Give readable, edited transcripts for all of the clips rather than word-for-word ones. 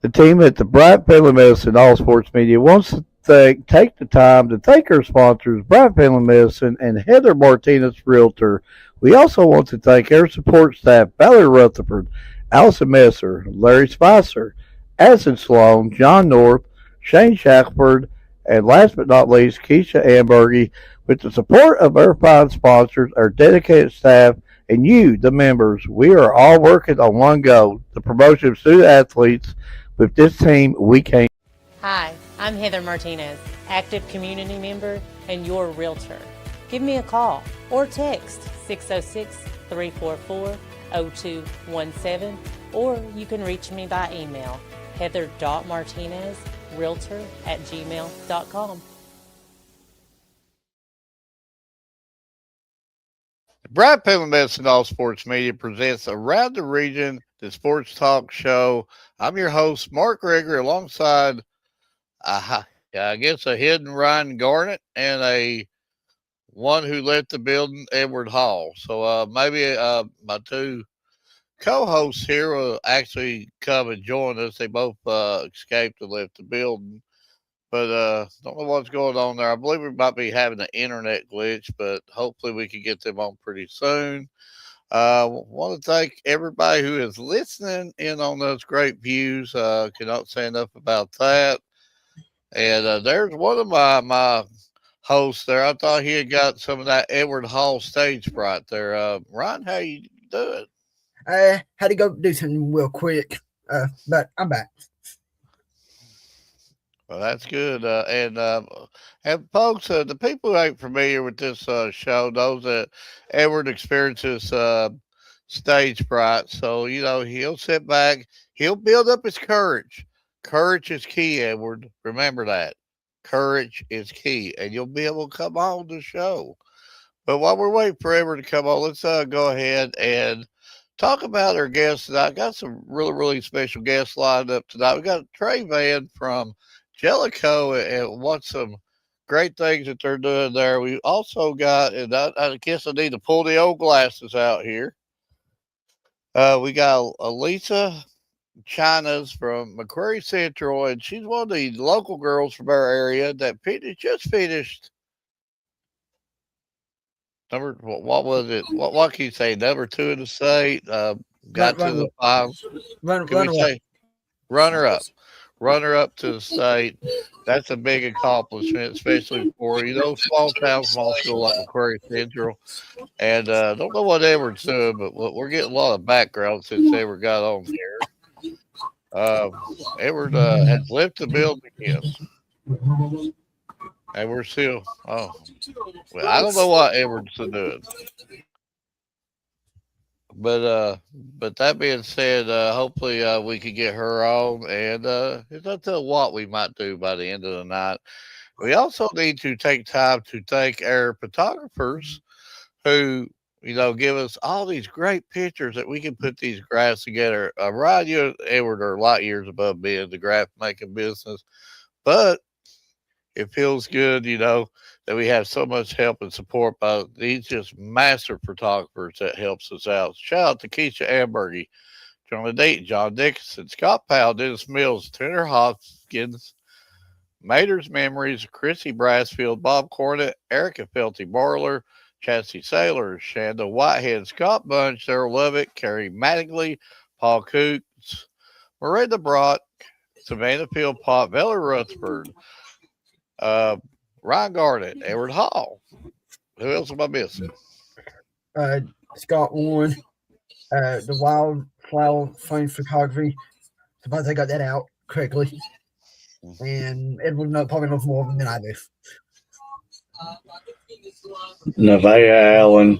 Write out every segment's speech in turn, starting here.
The team at the Bryant Family Medicine All Sports Media wants to take the time to thank our sponsors, Bryant Family Medicine and Heather Martinez Realtor. We also want to thank our support staff, Valerie Rutherford, Allison Messer, Larry Spicer, Addison Sloan, John North, Shane Shackford, and last but not least, Keisha Ambergy. With the support of our fine sponsors, our dedicated staff, and you, the members, we are all working on one goal, the promotion of student athletes. With this team, we can. Hi, I'm Heather Martinez, active community member and your realtor. Give me a call or text 606 344 0217, or you can reach me by email heather.martinezrealtor@gmail.com. Bryant Family Medicine All Sports Media presents Around the Region, the sports talk show. I'm your host, Mark Gregory, alongside, I guess, a hidden Ryan Garnett and a one who left the building, Edward Hall. So maybe my two co-hosts here will actually come and join us. They both escaped and left the building. But don't know what's going on there. I believe we might be having an internet glitch, but hopefully we can get them on pretty soon. Want to thank everybody who is listening in on those great views. Cannot say enough about that. And there's one of my hosts there. I thought he had got some of that Edward Hall stage fright there. Ron, how you doing? I had to go do something real quick, but I'm back. Well, that's good. And folks, the people who ain't familiar with this show knows that Edward experiences stage fright. So, he'll sit back, he'll build up his courage. Courage is key, Edward. Remember that. Courage is key, and you'll be able to come on the show. But while we're waiting for Edward to come on, let's go ahead and talk about our guests tonight. I got some really, really special guests lined up tonight. We got Trey Van from Jellicoe and what some great things that they're doing there. We also got, and I guess I need to pull the old glasses out here. We got Elisa Chinas from McQuarrie Central, and she's one of the local girls from our area that just finished. What was it? What can you say? Number 2 in the state. Got to the finals. Can we say runner up? Runner up to the state. That's a big accomplishment, especially for small town, small school like McQuarrie Central. And don't know what Edward's doing, but we're getting a lot of background since Edward got on here. Edward has left the building again, and we're still. Oh, well, I don't know what Edward's doing. But that being said, hopefully we can get her on, and it's up to what we might do by the end of the night. We also need to take time to thank our photographers who give us all these great pictures that we can put these graphs together. Ryan, you and Edward are light years above me in the graph making business, but it feels good, that we have so much help and support by these just master photographers that helps us out. Shout out to Keisha Ambergy, John Dayton, John Dickinson, Scott Powell, Dennis Mills, Tanner Hopkins, Mater's Memories, Chrissy Brassfield, Bob Cornett, Erica Felty Barler, Chassie Saylor, Shanda Whitehead, Scott Bunch, Daryl Lovett, Carrie Mattingly, Paul Coots, Miranda Brock, Savannah Philpott, Valerie Rutherford, Ryan Garnett, Edward Hall. Who else am I missing? Scott Warren, the Wildflower Flame Photography. Suppose I got that out correctly. And Edward probably knows more than I do. Nevaeh Allen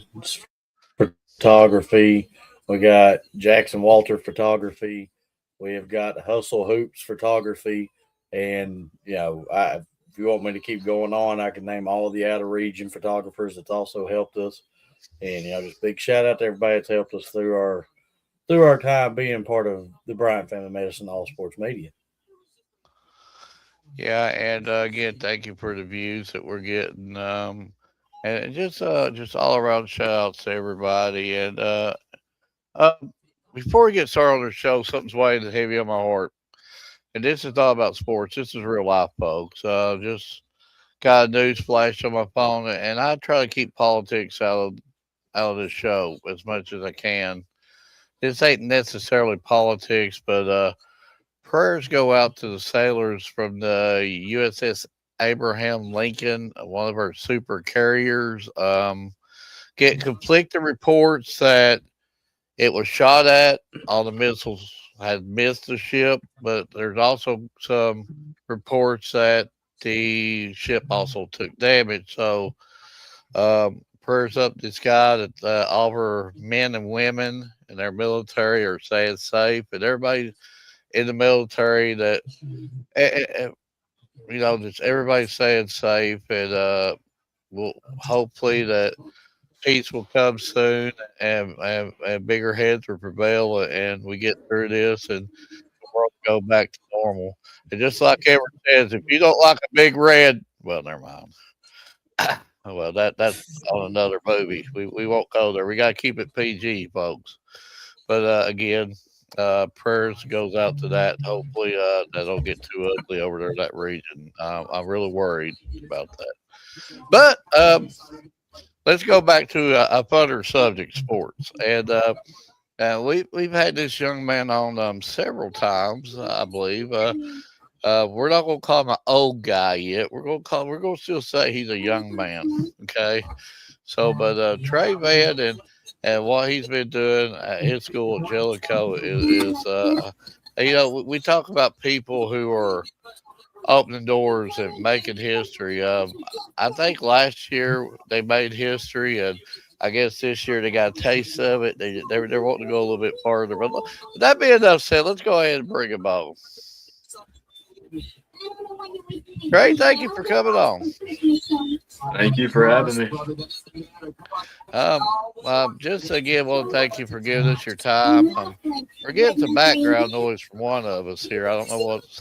Photography. We got Jackson Walter Photography. We have got Hustle Hoops Photography. And, if you want me to keep going on, I can name all of the out of region photographers that's also helped us. And just big shout out to everybody that's helped us through our time being part of the Bryant Family Medicine All Sports Media. Yeah, and again, thank you for the views that we're getting. And just all around shout outs to everybody. And before we get started on the show, something's weighing heavy on my heart. and this is not about sports. This is real life, folks. Just got a news flash on my phone, and I try to keep politics out of this show as much as I can. This ain't necessarily politics, but prayers go out to the sailors from the USS Abraham Lincoln, one of our super carriers. Get conflicting reports that it was shot at. All the missiles had missed the ship, but there's also some reports that the ship also took damage. So, prayers up to Scott that all of our men and women in their military are staying safe, and everybody in the military that, eh, eh, eh, just everybody's staying safe, and will hopefully that peace will come soon, and bigger heads will prevail, and we get through this, and the world go back to normal. And just like Edward says, if you don't like a big red, well, never mind. Well, that's on another movie. We won't go there. We got to keep it PG, folks. But again, prayers goes out to that. Hopefully, that don't get too ugly over there in that region. I'm really worried about that. But let's go back to a funner subject, sports. And we've had this young man on several times, I believe. We're not gonna call him an old guy yet. We're gonna still say he's a young man. Okay. So, but Trey Van and what he's been doing at his school at Jellicoe we talk about people who are opening doors and making history. I think last year they made history, and I guess this year they got a taste of it. They're wanting to go a little bit further. But that being enough said, let's go ahead and bring him on. Great, thank you for coming on. Thank you for having me. Just again, want to thank you for giving us your time. We're getting some background noise from one of us here. I don't know what's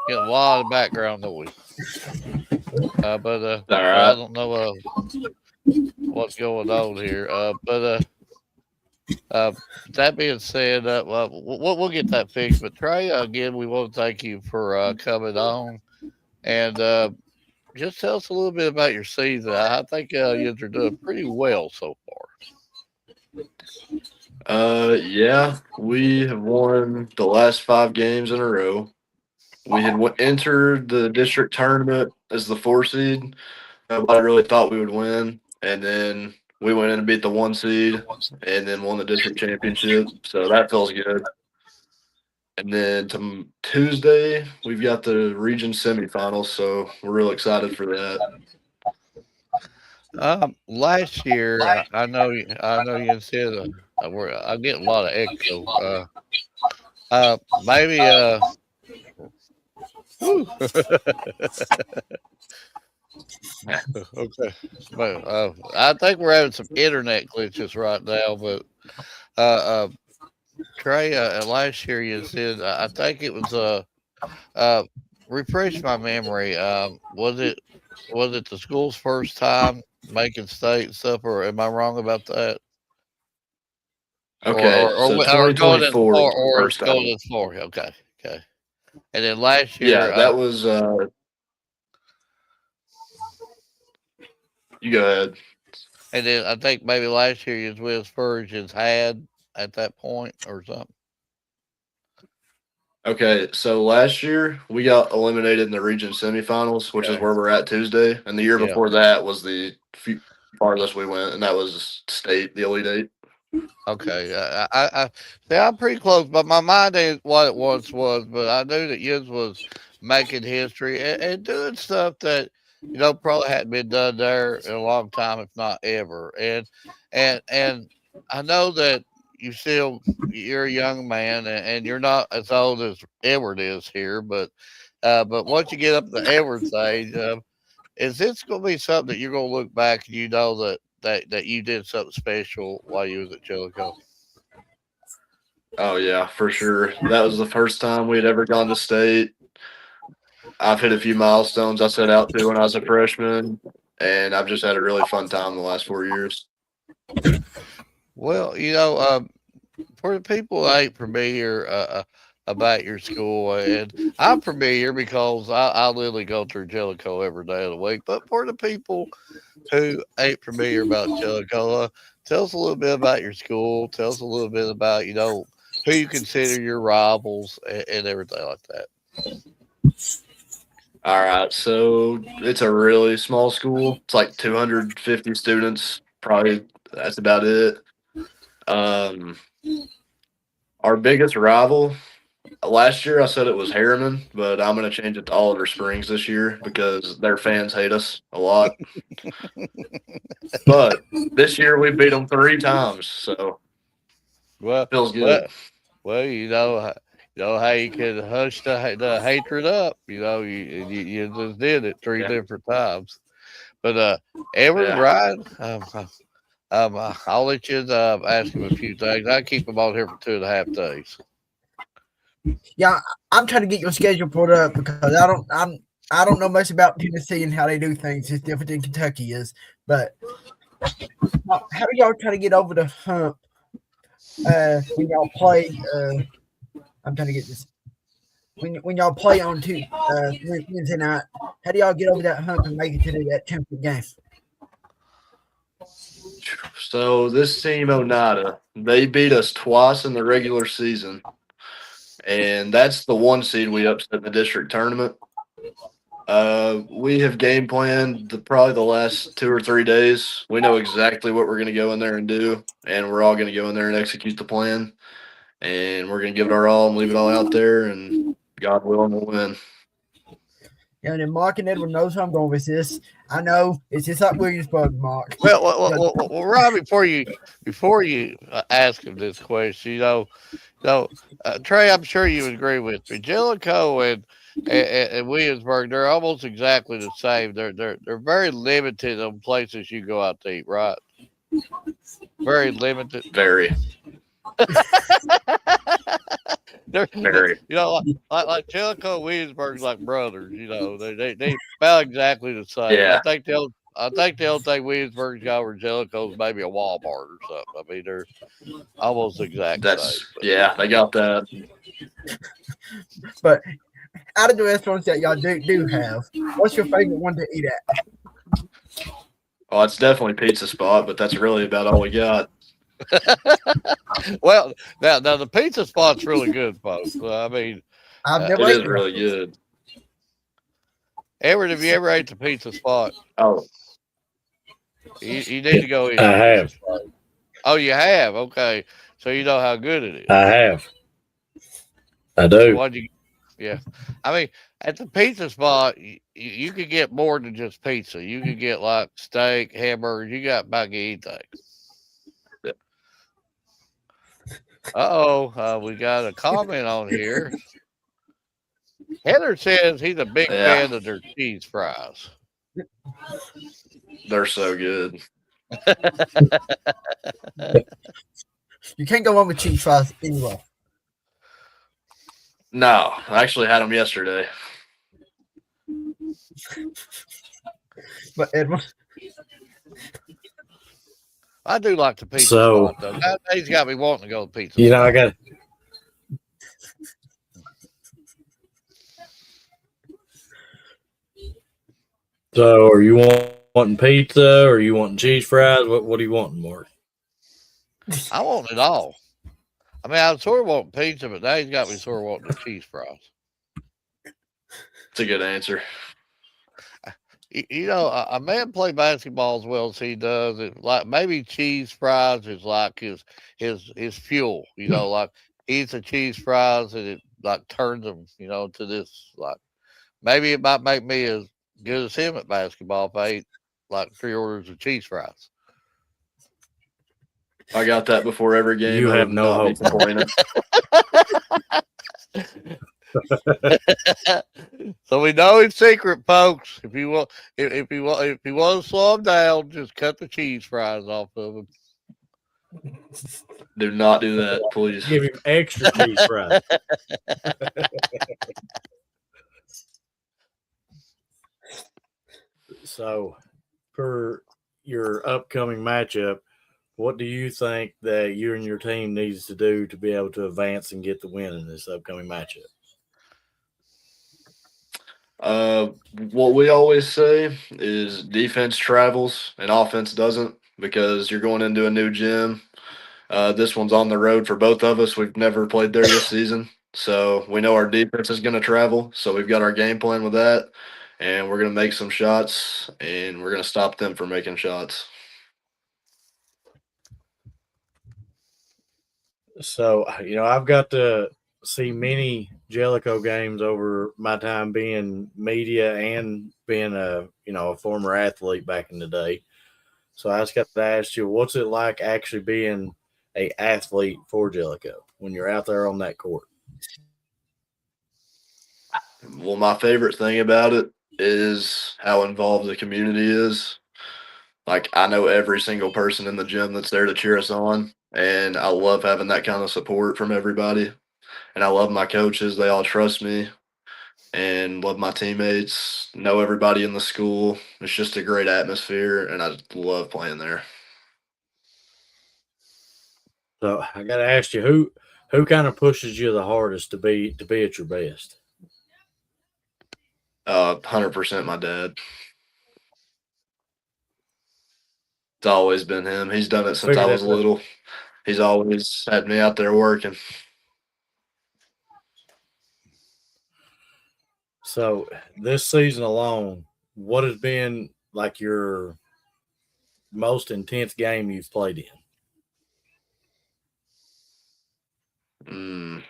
getting a lot of background noise. But All I right. don't know what's going on here. That being said, well, we'll get that fixed. But Trey, again, we want to thank you for coming on, and just tell us a little bit about your season. I think you're doing pretty well so far. Yeah, we have won the last 5 games in a row. We had entered the district tournament as the 4 seed. Nobody really thought we would win, and then we went in and beat the 1 seed, and then won the district championship. So that feels good. And then Tuesday, we've got the region semifinals, so we're real excited for that. Last year, I know you said I get a lot of echo. Maybe okay, but I think we're having some internet glitches right now. But Trey, last year you said I think it was refresh my memory. Was it the school's first time making state and stuff, or am I wrong about that? Okay, so Or going as 2024 far, is the or first it's going time. as far. Okay, okay. And then last Yeah, year, that was. You go ahead. and then I think maybe last year you was with Spurgeon's had at that point or something. Okay, so last year we got eliminated in the region semifinals, which is Okay. where we're at Tuesday. And the year Yeah. before that was the farthest we went, and that was state, the Elite Eight. Okay. I see. I'm pretty close, but my mind ain't what it once was. But I knew that yours was making history and doing stuff that probably hadn't been done there in a long time, if not ever. And I know that you're a young man, and you're not as old as Edward is here, but once you get up to Edward's age, is this going to be something that you're going to look back and you know that you did something special while you was at Jellicoe? Oh yeah, for sure. That was the first time we had ever gone to state. I've hit a few milestones I set out to when I was a freshman, and I've just had a really fun time the last 4 years. Well, for the people that ain't from here, about your school. And I'm familiar because I literally go through Jellicoe every day of the week. But for the people who ain't familiar about Jellicoe, tell us a little bit about your school. Tell us a little bit about, who you consider your rivals and everything like that. All right, so it's a really small school. It's like 250 students. Probably that's about it. Um, our biggest rival last year, I said it was Harriman, but I'm going to change it to Oliver Springs this year because their fans hate us a lot. But this year we beat them 3 times, so Well, feels well, good. well, how you can hush the hatred up. You just did it three Yeah, different times. But Edward, yeah. Ryan, I'll let you ask him a few things. I keep him on here for 2.5 days. Yeah, I'm trying to get your schedule pulled up because I don't know much about Tennessee and how they do things. It's different than Kentucky is. But how do y'all try to get over the hump when y'all play? I'm trying to get this. When y'all play on Wednesday night, how do y'all get over that hump and make it to that championship game? So this team, Onada, they beat us twice in the regular season, and that's the 1 seed we upset in the district tournament. We have game planned probably the last 2 or 3 days. We know exactly what we're going to go in there and do, and we're all going to go in there and execute the plan. And we're going to give it our all and leave it all out there, and God willing, we'll win. Yeah, and then Mark and Edward knows how I'm going with this. I know it's just like Williamsburg, Mark. Well, Rob, before you ask him this question, Trey, I'm sure you would agree with me. Jellicoe and Williamsburg, they're almost exactly the same. They're very limited on places you go out to eat, right? Very limited. Very, very. Like Jellicoe and Williamsburg's like brothers. They about exactly the same. Yeah, I think the only thing Williamsburg's got over Jellicoe is maybe a Walmart or something. I mean, they're almost exact same. yeah, they got that. But out of the restaurants that y'all do have, what's your favorite one to eat at? Oh, it's definitely Pizza Spot, but that's really about all we got. Well, now the pizza spot's really good, folks. I mean, I've never It ate is there. really good. Edward, have you ever ate the pizza spot? Oh, You need to go eat. I have. Oh, you have? Okay, so you know how good it is. I have. I So do. why'd you? Yeah, I mean, at the pizza spot, you could get more than just pizza. You could get like steak, hamburgers. You got about anything. We got a comment on here. Heather says he's a big yeah, fan of their cheese fries. they're so good. You can't go wrong with cheese fries anyway. No, I actually had them yesterday. But Edward, I do like the pizza So- spot though. Nowadays got me wanting to go to pizza. You know, I spot. got. So, are you wanting pizza, or are you wanting cheese fries? What are you wanting, Mark? I want it all. I mean, I sort of want pizza, but now he's got me sort of wanting the cheese fries. It's a good answer. A man play basketball as well as he does. Like maybe cheese fries is like his fuel. Like he eats the cheese fries and it like turns him, to this like maybe it might make me as good as him at basketball if I ate like 3 orders of cheese fries. I got that before every game. You I have would no not be hope. complaining. So we know his secret, folks. If you want, if you want to slow him down, just cut the cheese fries off of him. Do not do that, please. Give him extra cheese fries. So, for your upcoming matchup, what do you think that you and your team needs to do to be able to advance and get the win in this upcoming matchup? What we always say is defense travels and offense doesn't because you're going into a new gym. This one's on the road for both of us. We've never played there this season. So we know our defense is going to travel. So we've got our game plan with that. And we're going to make some shots and we're going to stop them from making shots. So, I've got to see many Jellicoe games over my time being media and being a former athlete back in the day. So I just got to ask you, what's it like actually being a athlete for Jellicoe when you're out there on that court? Well, my favorite thing about it is how involved the community is. Like, I know every single person in the gym that's there to cheer us on. And I love having that kind of support from everybody. And I love my coaches. They all trust me and love my teammates, know everybody in the school. It's just a great atmosphere, and I just love playing there. So I got to ask you, who kind of pushes you the hardest to be at your best? 100% my dad. It's always been him. He's done it since I was little. He's always had me out there working. So this season alone, what has been like your most intense game you've played in?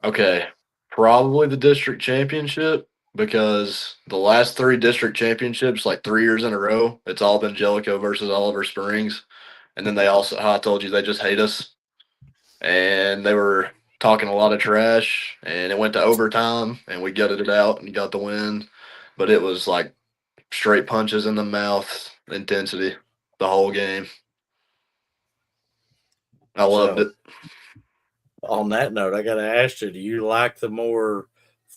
Okay, probably the district championship because the last three district championships, like 3 years in a row, it's all been Jellicoe versus Oliver Springs. And then they also, how I told you, they just hate us. And they were talking a lot of trash, and it went to overtime, and we gutted it out and got the win. But it was like straight punches in the mouth, intensity, the whole game. I loved it. On that note, I got to ask you: do you like the more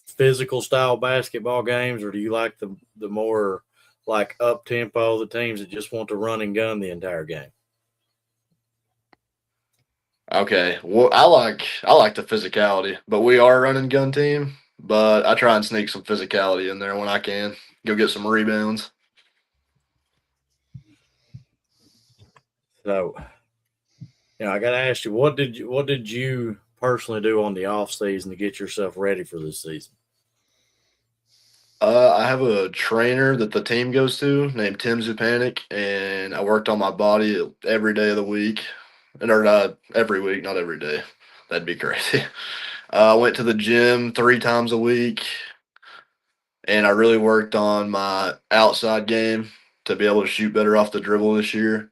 physical style basketball games, or do you like the more like up tempo, the teams that just want to run and gun the entire game? Okay, well, I like the physicality, but we are a run and gun team. But I try and sneak some physicality in there when I can. Go get some rebounds. So, I got to ask you, what did you personally do on the off season to get yourself ready for this season? I have a trainer that the team goes to named Tim Zupanik, and I worked on my body every day of the week, or not every week, not every day. That'd be crazy. I went to the gym 3 times a week, and I really worked on my outside game to be able to shoot better off the dribble this year,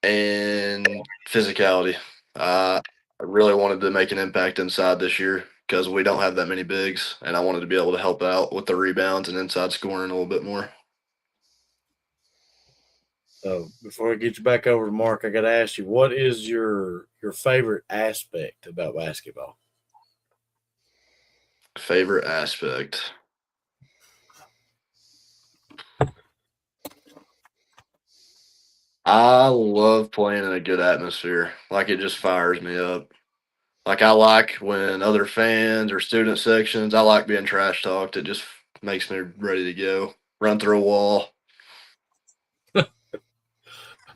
and physicality. I really wanted to make an impact inside this year because we don't have that many bigs, and I wanted to be able to help out with the rebounds and inside scoring a little bit more. So before I get you back over to Mark, I got to ask you, what is your favorite aspect about basketball? Favorite aspect. I love playing in a good atmosphere. Like, it just fires me up. Like, I like when other fans or student sections, I like being trash talked. It just makes me ready to go. Run through a wall.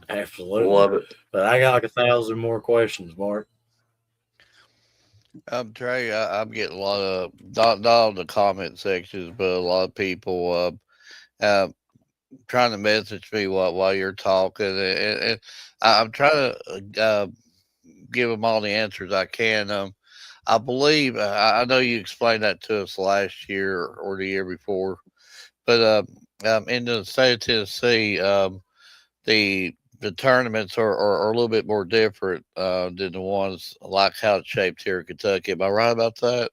Absolutely. Love it. But I got like 1,000 more questions, Mark. Trey, I'm getting a lot of not all the comment sections, but a lot of people trying to message me while you're talking, and I'm trying to give them all the answers I can. I believe I know you explained that to us last year or the year before, but in the state of Tennessee, the tournaments are a little bit more different than the ones like how it's shaped here in Kentucky. Am I right about that?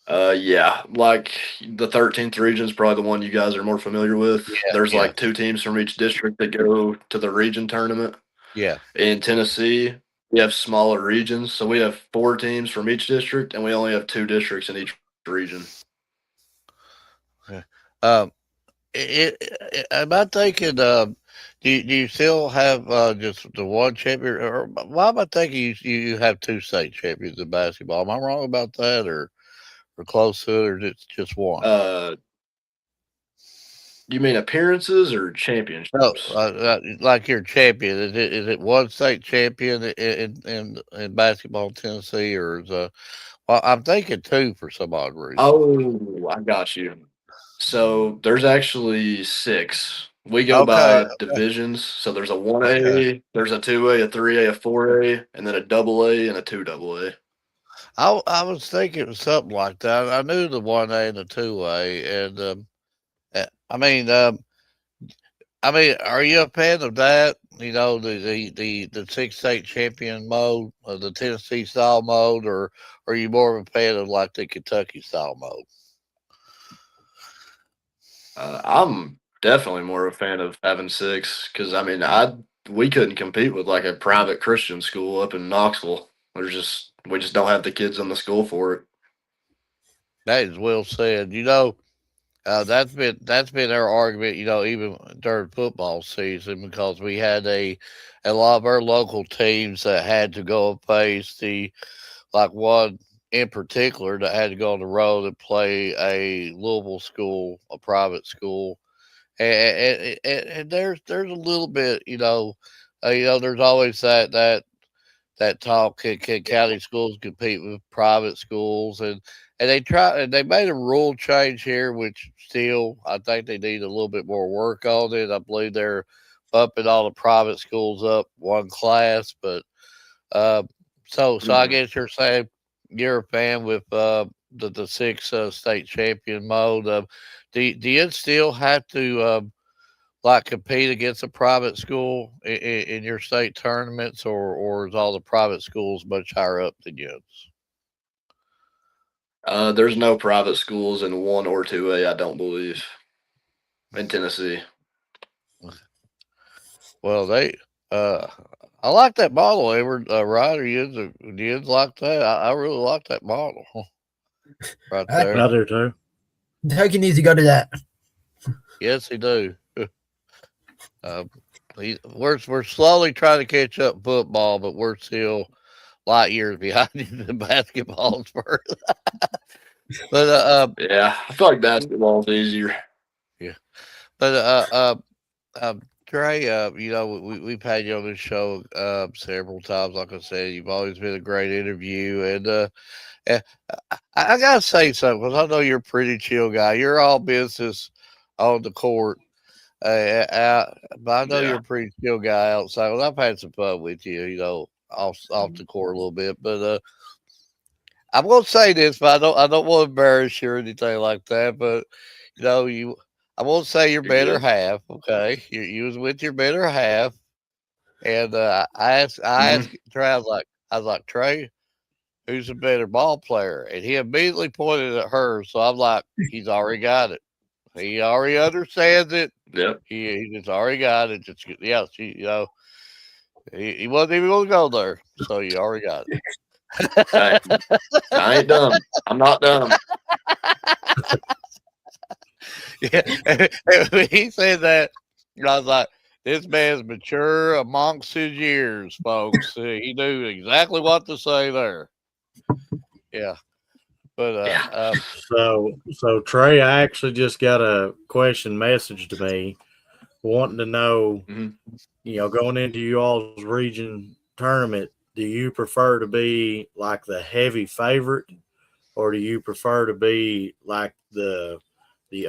Yeah, like the 13th region is probably the one you guys are more familiar with. Yeah, There's yeah, like 2 teams from each district that go to the region tournament. yeah. In Tennessee, we have smaller regions, so we have 4 teams from each district, and we only have 2 districts in each region. Okay. Um, am I thinking? Do you still have just the one champion, or why am I thinking you have two state champions in basketball? Am I wrong about that, or close to it, or just one? Uh, you mean appearances or No, championships? like your champion. Is it one state champion in basketball in Tennessee, or is well, I'm thinking two for some odd reason. Oh, I got you. So there's actually six. We go Okay, by divisions. So there's a one okay. A, there's a 2A, a 3A, a 4A, and then a double A and a two double A. I was thinking it was something like that. I knew the one A and the two A, and I mean, are you a fan of that? You know, the six state champion mode, the Tennessee style mode, or are you more of a fan of like the Kentucky style mode? I'm definitely more a fan of having six because I mean, we couldn't compete with like a private Christian school up in Knoxville. We just don't have the kids on the school for it. That is well said. You know, that's been our argument. You know, even during football season, because we had a lot of our local teams that had to go and face the like one in particular that had to go on the road and play a Louisville school, a private school, and there's a little bit, there's always that talk, can county schools compete with private schools, and they made a rule change here, which still I think they need a little bit more work on it. I believe they're bumping all the private schools up one class, but uh, so I Mhm. guess you're saying you're a fan with the six state champion mode. Do you still have to like compete against a private school in your state tournaments, or is all the private schools much higher up than yours? There's no private schools in one or 2A, I don't believe, in Tennessee. Well, uh, I like that model, Edward. Ryder, you like that? I really like that model right I there. I do too. Kentucky needs to go to that. Yes, he do. Uh, we're slowly trying to catch up football, but we're still light years behind in basketball first. But Yeah, I feel like basketball's easier. yeah. But Trey, we've had you on this show several times. Like I said, you've always been a great interview, and eh, I gotta say something because I know you're a pretty chill guy. You're all business on the court, but I know you're Yeah. a pretty chill guy outside. Well, I've had some fun with you, off the court a little bit, but I'm gonna say this, but I don't want to embarrass you or anything like that. But you, I won't say your You're better good. half. Okay, you was with your better half, and I Hmm. asked Trey. I was like Trey, who's a better ball player? And he immediately pointed at her. So I'm like, he's already got it. He already understands it. Yep. He just already got it. Just yeah, he wasn't even gonna go there. So you already got Hey, I ain't dumb. I'm not dumb. it. Yeah, when he said that, I was like, this man's mature amongst his years, folks. He knew exactly what to say there. Yeah, but Yeah. So Trey, I actually just got a question message to me wanting to know, Hmm. going into you all's region tournament, do you prefer to be like the heavy favorite, or do you prefer to be like the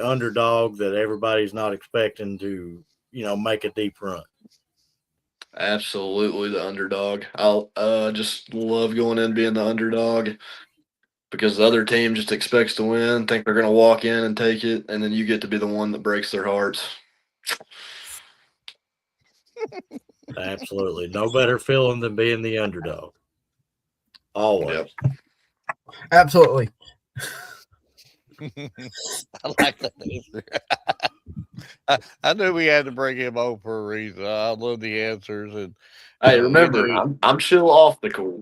underdog that everybody's not expecting to, make a deep run? Absolutely the underdog. I'll just love going in being the underdog because the other team just expects to win, think they're gonna walk in and take it, and then you get to be the one that breaks their hearts. Absolutely. No better feeling than being the underdog. Always. Yep. Absolutely. I like that answer. I knew we had to bring him on for a reason. I love the answers, and Hey, we remember, knew. I'm chill off the court.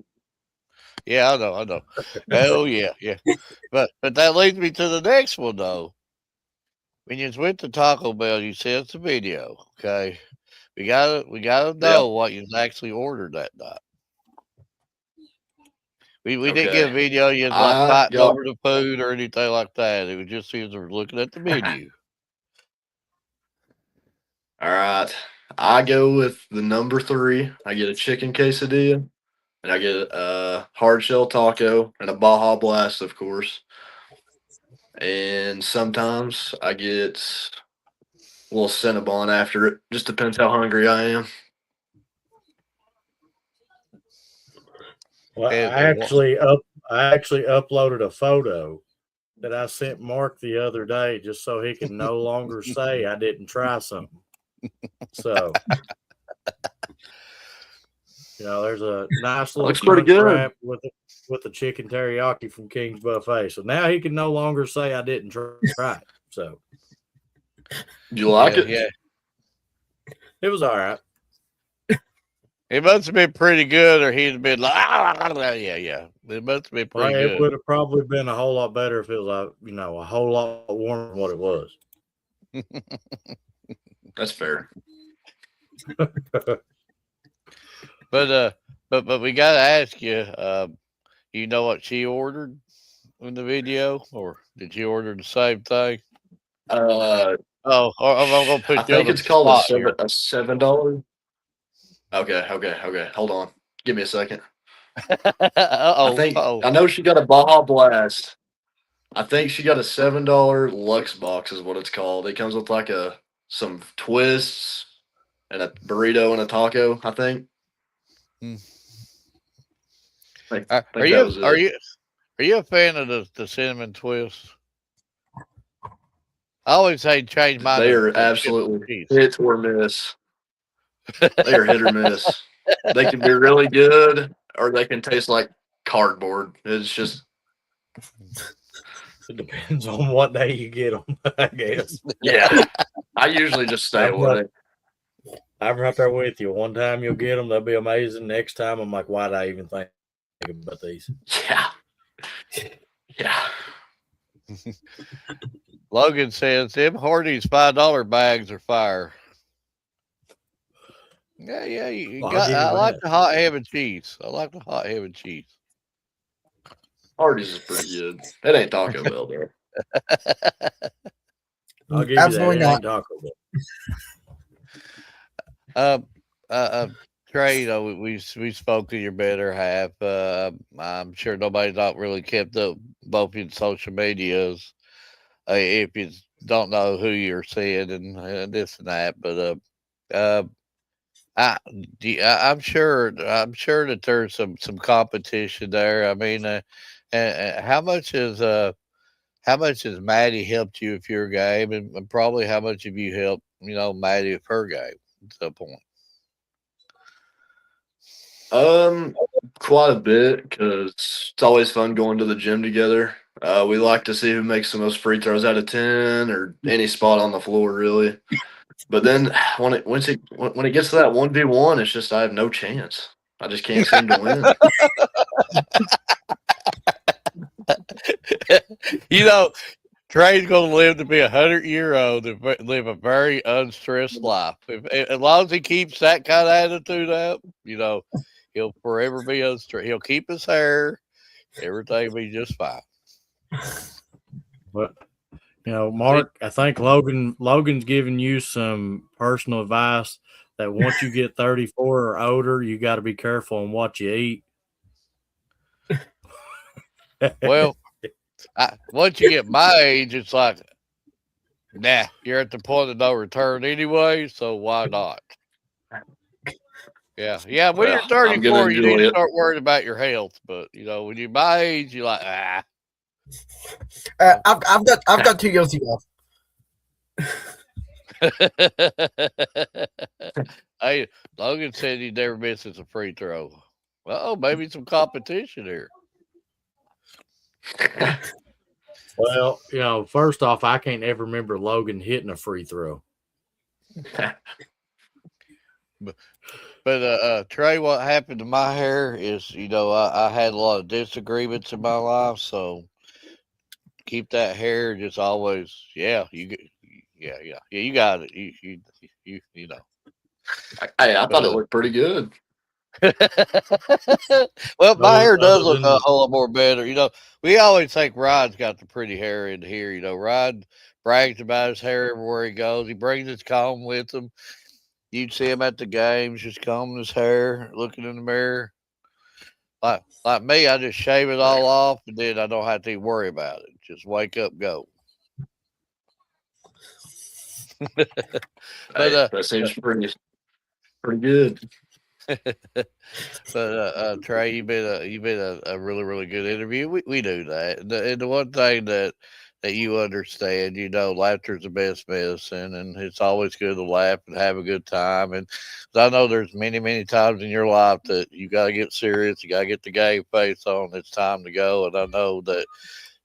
Yeah, I know. Oh yeah, yeah. But that leads me to the next one though. when you went to Taco Bell, you sent us a video. Okay, we gotta Yep. know what you actually ordered that night. We didn't get Okay. a video you was like I fighting got over the food or anything like that. It was just you were looking at the menu. all right. I go with the number 3. I get a chicken quesadilla, and I get a hard shell taco and a Baja Blast, of course. And sometimes I get a little Cinnabon after it. Just depends how hungry I am. Well, And what? I actually uploaded a photo that I sent Mark the other day just so he could no longer say I didn't try something. So, there's a nice little Looks pretty crunch good. wrap with the chicken teriyaki from King's Buffet. So now he can no longer say I didn't try it. So Do you like it? Yeah. it was all right. It must have been pretty good, or he'd have been like, yeah. It must have been Well, pretty it good. would have probably been a whole lot better if it was a whole lot warmer than what it was. That's fair. But we gotta ask you. You know what she ordered in the video, or did you order the same thing? Uh, Oh, I'm gonna I put you on think the it's called spot here. a $7. Okay. Hold on. Give me a second. I know she got a Baja Blast. I think she got a $7 Lux box is what it's called. It comes with like some twists and a burrito and a taco, I think. Hmm. I Are think that you was are it. you a fan of the cinnamon twist? I always say change mine They to are chip and absolutely cheese. hit or miss. They are hit or miss. They can be really good or they can taste like cardboard. It's just It depends on what day you get them, I guess. yeah. I usually just stay away. I'm right there with you. One time you'll get them, they'll be amazing. Next time, I'm like, why did I even think about these? Yeah. Yeah. Logan says them Hardee's $5 bags are fire. Yeah. You Well, got. I like that. the hot ham and cheese. I like the hot ham and cheese. Hardee's is pretty good. It ain't Taco Bell though. I'll give Absolutely you that. It not. ain't Taco Bell. Trey, we spoke to your better half. I'm sure nobody's not really kept up both your social medias. If you don't know who you're seeing and this and that, but I'm sure that there's some competition there. I mean, how much has Maddie helped you with your game, and probably how much have you helped Maddie with her game at some point? Quite a bit because it's always fun going to the gym together. We like to see who makes the most free throws out of 10 or any spot on the floor, really. But then when it gets to that 1v1, it's just I have no chance. I just can't seem to win. Trey's going to live to be 100-year-old and live a very unstressed life. As long as he keeps that kind of attitude up, he'll forever be unstressed. He'll keep his hair. Everything will be just fine. But Mark, I think Logan's giving you some personal advice that once you get 34 or older, you got to be careful on what you eat. Well, once you get my age, it's like, nah, you're at the point of no return anyway, so why not? Yeah. When you're 34, you need to start worrying about your health. But when you're my age, you're like, I've got 2 years to go. Hey, Logan said he never misses a free throw. Well, maybe some competition here. Well, first off, I can't ever remember Logan hitting a free throw. But Trey, what happened to my hair is, I had a lot of disagreements in my life, so keep that hair just always. Yeah, Yeah. You got it. You know. I thought it But, looked pretty good. well, my hair does Other look a than whole lot more better. We always think Rod's got the pretty hair in here. Rod brags about his hair everywhere he goes. He brings his comb with him. You'd see him at the games, just combing his hair, looking in the mirror. Like me, I just shave it all off, and then I don't have to even worry about it. Just wake up, go. But That seems pretty good. Trey, you've been a really really good interview. We do that, and the one thing that you understand, laughter's the best medicine, and it's always good to laugh and have a good time. And 'cause I know there's many times in your life that you got to get serious, you got to get the game face on. It's time to go, and I know that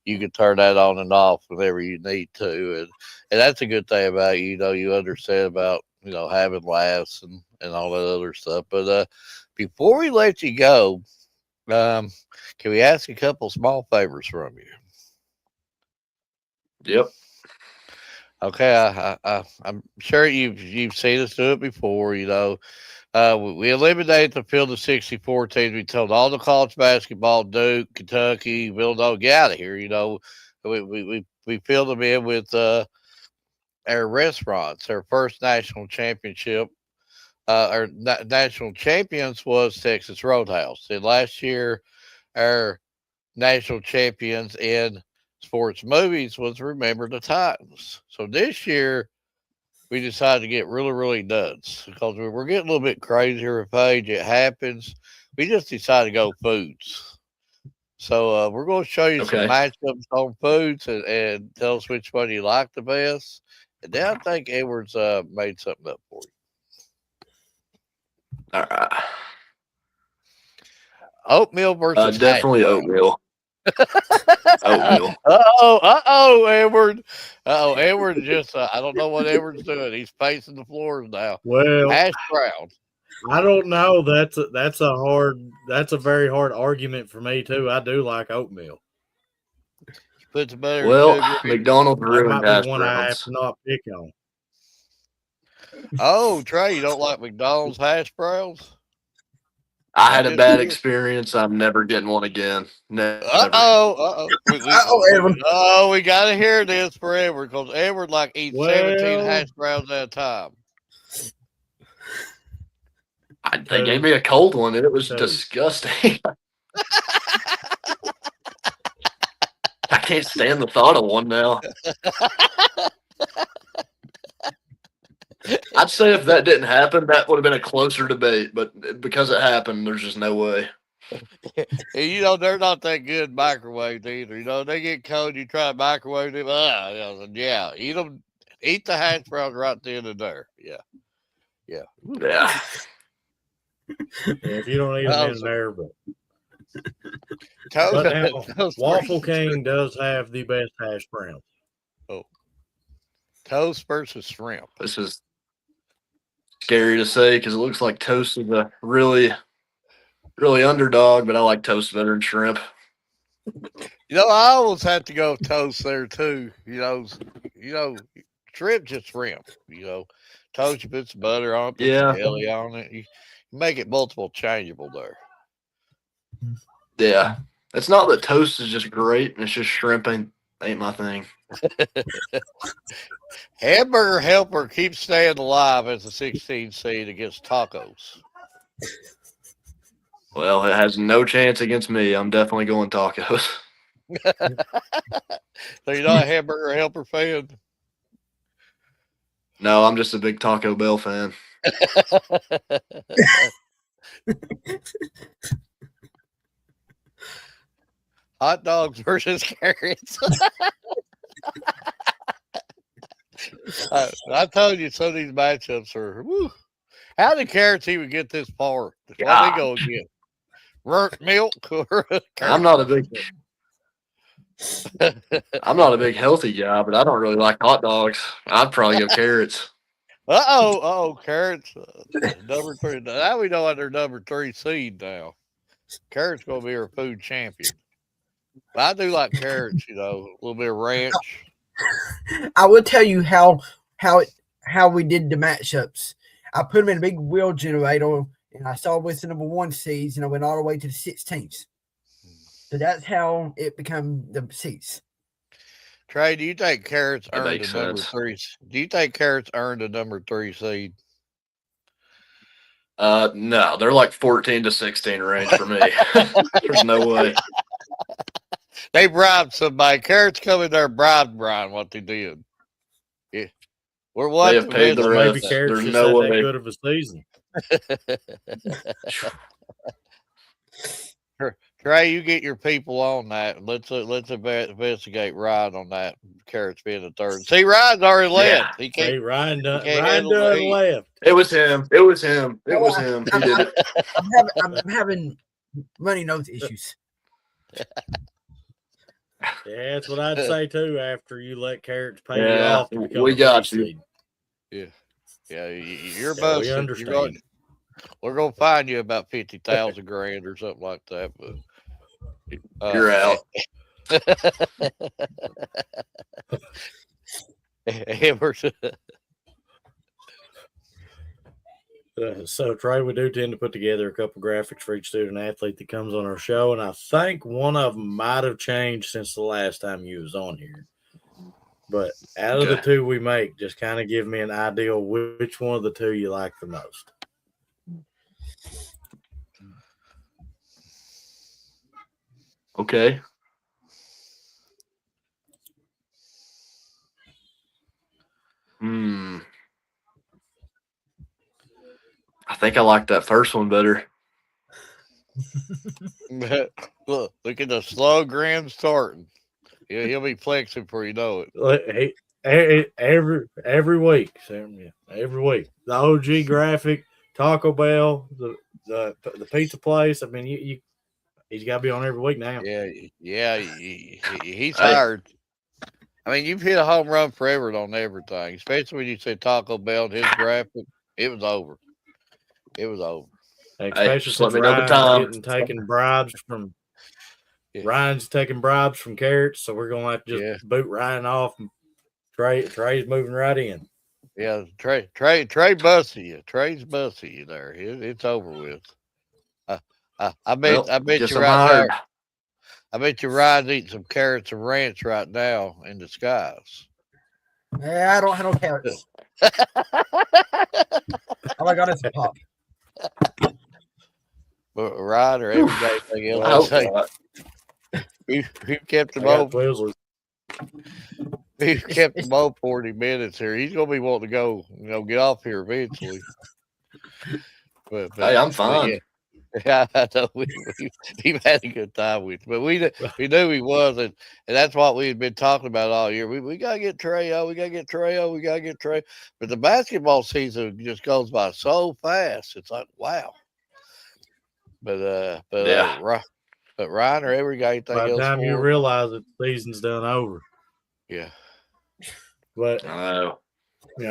you can turn that on and off whenever you need to, and that's a good thing about you. You understand about having laughs and all that other stuff. But before we let you go, um, can we ask a couple small favors from you? Yep. Okay, I'm sure you've seen us do it before. We eliminated the field of 64 teams. We told all the college basketball, Duke, Kentucky, Villanova, get out of here. We filled them in with our restaurants. Our first national championship, national champions was Texas Roadhouse. And last year, our national champions in sports movies was Remember the Titans. So this year, we decided to get really, really nuts because we're getting a little bit crazier with Paige. It happens. We just decided to go foods. So we're going to show you some Okay. matchups on foods and tell us which one you like the best. And then I think Edwards made something up for you. All right. Oatmeal versus hash Definitely brown. oatmeal. Oatmeal. Edward. Edward just, I don't know what Edward's doing. He's pacing the floors now. well, Hash brown. I don't know. That's a very hard argument for me too. I do like oatmeal. Put some butter and Well, sugar in. McDonald's That ruined might hash be one I have browns. to not pick on. Oh, Trey, you don't like McDonald's hash browns? I had a bad experience. I'm never getting one again. Never. We got to hear this for Edward because Edward eats 17 hash browns at a time. They gave me a cold one, and it was disgusting. I can't stand the thought of one now. I'd say if that didn't happen, that would have been a closer debate. But because it happened, there's just no way. And they're not that good microwaved either. They get cold, you try to microwave them. Yeah, eat them. Eat the hash browns right then and there. Yeah. If you don't eat them in there, but now, Toast Waffle King does have the best hash browns. Oh, toast versus shrimp. This is scary to say because it looks like toast is a really underdog, but I like toast better than shrimp. I always have to go toast there too. Shrimp just shrimp. Toast, you put some butter on it, put some jelly on it. You make it multiple changeable there. Yeah. It's not that toast is just great, it's just shrimp ain't my thing. Hamburger Helper keeps staying alive as a 16 seed against tacos. Well, it has no chance against me. I'm definitely going tacos. So you're not a Hamburger Helper fan? No, I'm just a big Taco Bell fan. Hot dogs versus carrots. I told you some of these matchups are. Whew. How did carrots even get this far? What they go again? Burnt milk? I'm not a big healthy guy, but I don't really like hot dogs. I'd probably go carrots. Carrots. Number 3. Now we know they're number 3 seed now. Carrots gonna be our food champion. But I do like carrots, a little bit of ranch. I would tell you how how we did the matchups. I put them in a big wheel generator, and I started with the number 1 seeds, and I went all the way to the 16th. So that's how it became the seeds. Trey, do you think Carrots That earned makes a number sense. 3? Do you think Carrots earned a number 3 seed? No, they're like 14 to 16 range for me. There's no way. They bribed somebody. Carrots come in there and bribed Brian what they did. Yeah. We're They what have paid the Or maybe refs. Carrots There's just no had that way. good of a season. Trey, you get your people on that. Let's investigate Ryan on that. Carrots being the third. See, Ryan's already left. He can't. See, Ryan He done, can't Ryan handle the done heat. left. It was him. It was him. It No, was him. He did it. I'm having money notes issues. Yeah, that's what I'd say too. After you let Carrots pay you Yeah, off to become we a got free you. seed. Yeah, you're Yeah, busted. we You're understand. going, we're gonna find you about 50,000 grand or something like that. But You're out. So Trey, we do tend to put together a couple graphics for each student athlete that comes on our show, and I think one of them might have changed since the last time you was on here. But out of the Okay. two we make, just kind of give me an idea of which one of the two you like the most. Okay. I think I like that first one better. Look at the slow grin starting. He'll be flexing before you know it. Every week, Sam, yeah, every week. The OG graphic, Taco Bell, the pizza place. I mean, he's got to be on every week now. Yeah, he's Hey. hired. I mean, you've hit a home run forever on everything, especially when you said Taco Bell and his graphic. It was over. It was over. Especially just let since me know the Ryan's time. taking bribes from Yeah. Ryan's taking bribes from Carrots, so we're gonna have to just Yeah. boot Ryan off. And Trey's moving right in. Yeah, Trey busted you. Trey's busted you there. It's over with. I bet Guess you I'm right hired. now. I bet you Ryan's eating some carrots and ranch right now in the skies. Yeah, I don't have no carrots. All I got is a pop. But Ryan or everything I else, hope not. we kept him I got open. Twizzlers. We kept him on 40 minutes here. He's gonna be wanting to go, get off here eventually. But Hey, I'm fine. yeah, I know we've had a good time with him. But we knew he was, and that's what we had been talking about all year. We gotta get Trey. We gotta get Trey. We gotta get Trey. But the basketball season just goes by so fast. It's like wow. But Ryan or every guy anything By the else time you for? realize that the season's done over. Yeah. But I know.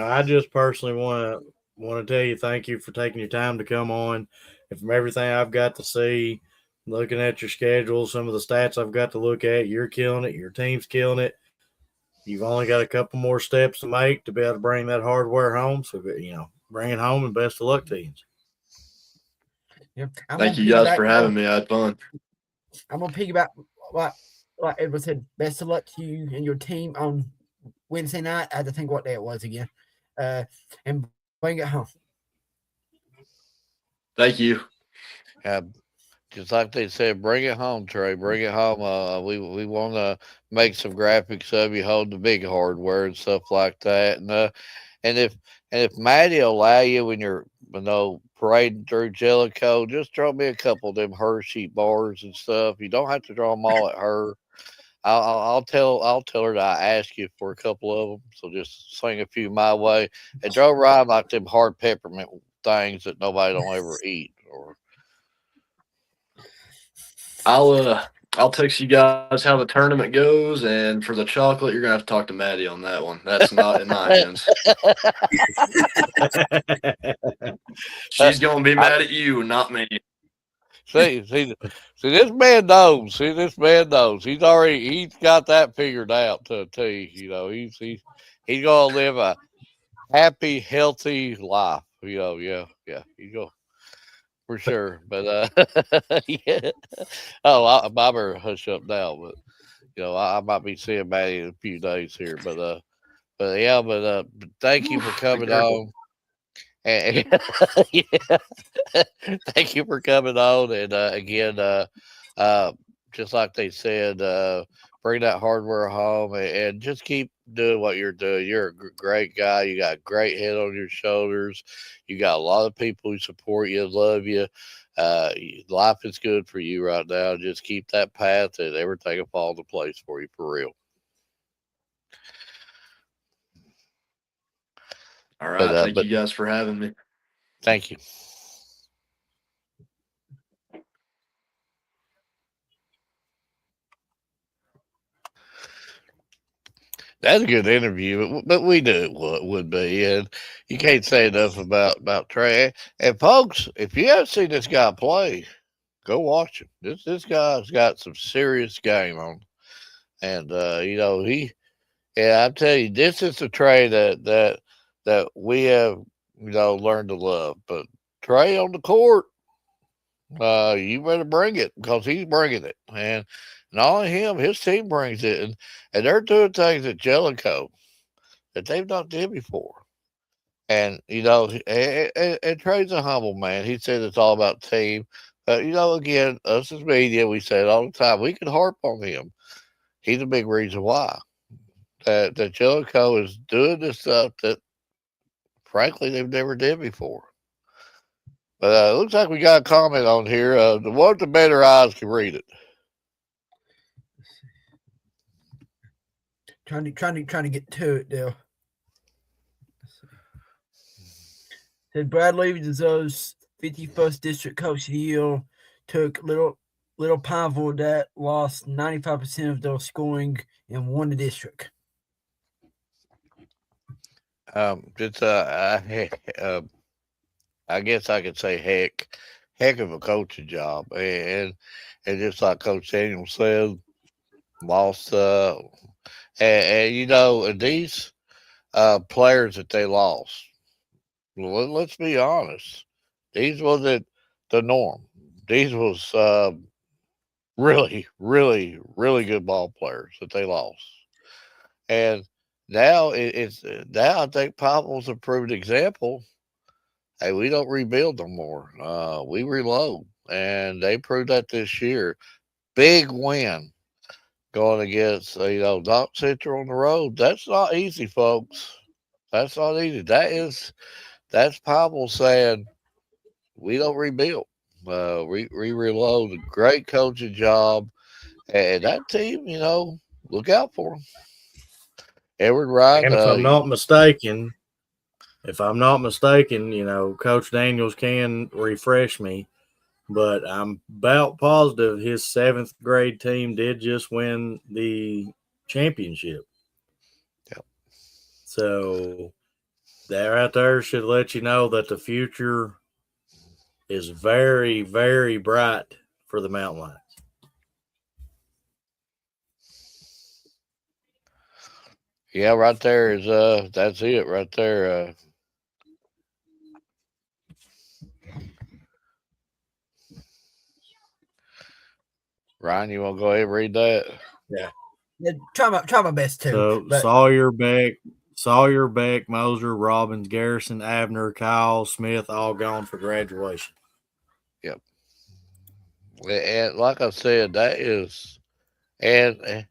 I just personally want to tell you thank you for taking your time to come on. And from everything I've got to see, looking at your schedule, some of the stats I've got to look at, you're killing it. Your team's killing it. You've only got a couple more steps to make to be able to bring that hardware home. So, bring it home, and best of luck to you. Yeah, Thank you guys for having me. I had fun. I'm gonna piggyback like Edward said. Best of luck to you and your team on Wednesday night. I had to think what day it was again. And bring it home. Thank you. Just like they said, bring it home, Trey. Bring it home. We want to make some graphics of you holding the big hardware and stuff like that. And if Maddie will allow you when you're parading through Jellicoe, just draw me a couple of them Hershey bars and stuff. You don't have to draw them all at her. I'll tell her that I asked you for a couple of them. So just swing a few my way and draw Ryan like them hard peppermint things that nobody don't ever eat. Or I'll text you guys how the tournament goes, and for the chocolate, you're gonna have to talk to Maddie on that one. That's not in my hands. She's gonna be mad at you, not me. See, this man knows. See, this man knows. He's got that figured out to you. He's gonna live happy, healthy life. Yeah. You go for sure. But yeah. Oh, I better hush up now. But I might be seeing Maddie in a few days here. But yeah. But thank you for Be coming careful. on. And, yeah. Thank you for coming on. And again, uh, just like they said, bring that hardware home and just keep doing what you're doing. You're a great guy. You got a great head on your shoulders. You got a lot of people who support you, love you. Life is good for you right now. Just keep that path, and everything will fall into place for you for real. All But right. Thank you guys for having me. thank you. That's a good interview, but we knew it would be, and you can't say enough about Trey. And folks, if you haven't seen this guy play, go watch him. This guy's got some serious game on, and yeah, I tell you, this is the Trey that we have learned to love. But Trey on the court, you better bring it because he's bringing it, and not only him, his team brings it, and they're doing things at Jellicoe that they've not did before. And and Trey's a humble man. He said it's all about team. But again, us as media, we say it all the time. We can harp on him. He's a big reason why that Jellicoe is doing this stuff that, frankly, they've never did before. But it looks like we got a comment on here. The one with the better eyes can read it. Trying to get to it now. Said Bradley deserves 51st District Coach of the Year. Took Little Pineville that lost 95% of their scoring and won the district. It's I guess I could say heck of a coaching job, and just like Coach Daniel said, lost and these players that they lost. Let's be honest, these wasn't the norm. These was really, really, really good ball players that they lost, and now I think Poplar's a proven example. Hey, we don't rebuild no more. We reload, and they proved that this year. Big win going against Dock Central on the road. That's not easy, folks. That's not easy. That's Poplar saying we don't rebuild. We reload. A great coaching job, and that team, look out for them. Edward Wright. And if I'm not mistaken, Coach Daniels can refresh me, but I'm about positive his 7th grade team did just win the championship. Yep. So that right there should let you know that the future is very, very bright for the Mountain Lions. Yeah, right there is that's it right there. Ryan, you want to go ahead and read that? Yeah, try my best too. So but Sawyer, Beck, Moser, Robbins, Garrison, Abner, Kyle, Smith, all gone for graduation. Yep. And like I said, that is, and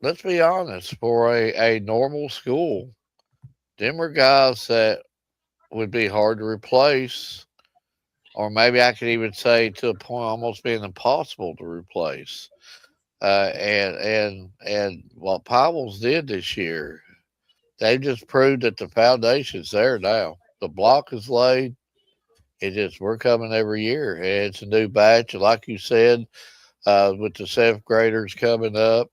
let's be honest, for a normal school, them are guys that would be hard to replace, or maybe I could even say to a point almost being impossible to replace. And what Powell's did this year, they just proved that the foundation's there now. The block is laid. It just we're coming every year, and it's a new batch. Like you said, with the 7th graders coming up,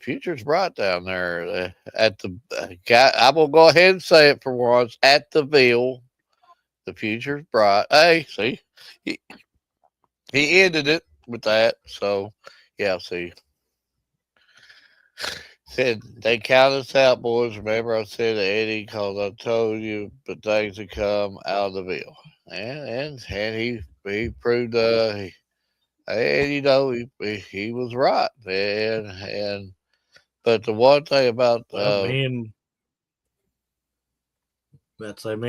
future's bright down there at the guy. I'm gonna go ahead and say it for once at the Ville. The future's bright. Hey, see, he ended it with that. So, yeah, see. Said they count us out, boys. Remember, I said to Eddie, because I told you, but things have come out of the Ville, and he proved and he was right, and but the one thing about Well, me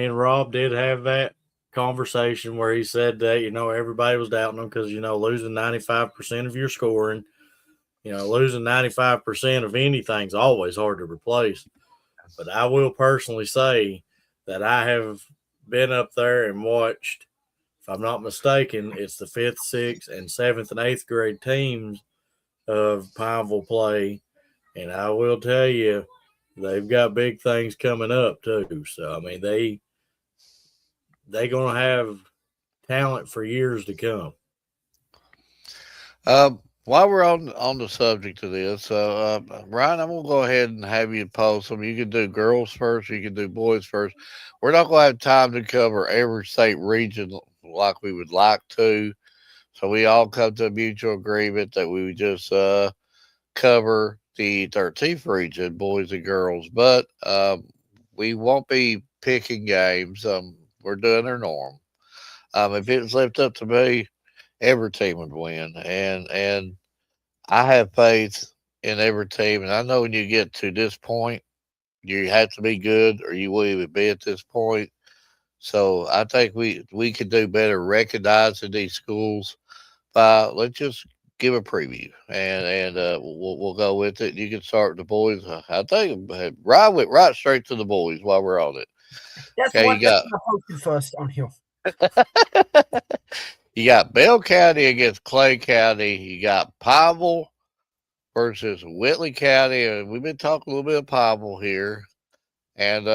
and Rob did have that conversation where he said that everybody was doubting them because losing 95% of your scoring, losing 95% of anything's always hard to replace. But I will personally say that I have been up there and watched, if I'm not mistaken, it's the 5th, 6th, and 7th and 8th grade teams of Pineville play. And I will tell you, they've got big things coming up too. So, I mean, they're going to have talent for years to come. while we're on the subject of this, Ryan, I'm gonna go ahead and have you post them. You can do girls first, you can do boys first. We're not gonna have time to cover every state region like we would like to, so we all come to a mutual agreement that we would just cover the 13th region, boys and girls. But we won't be picking games. We're doing our norm. If it was left up to me, every team would win, and I have faith in every team. And I know when you get to this point, you have to be good, or you will even be at this point. So I think we could do better recognizing these schools by let's just give a preview and we'll go with it. You can start with the boys. I think right went right straight to the boys while we're on it. That's Okay, what I posted first on here. you got Bell County against Clay County. You got Pineville versus Whitley County, and we've been talking a little bit of Pineville here. And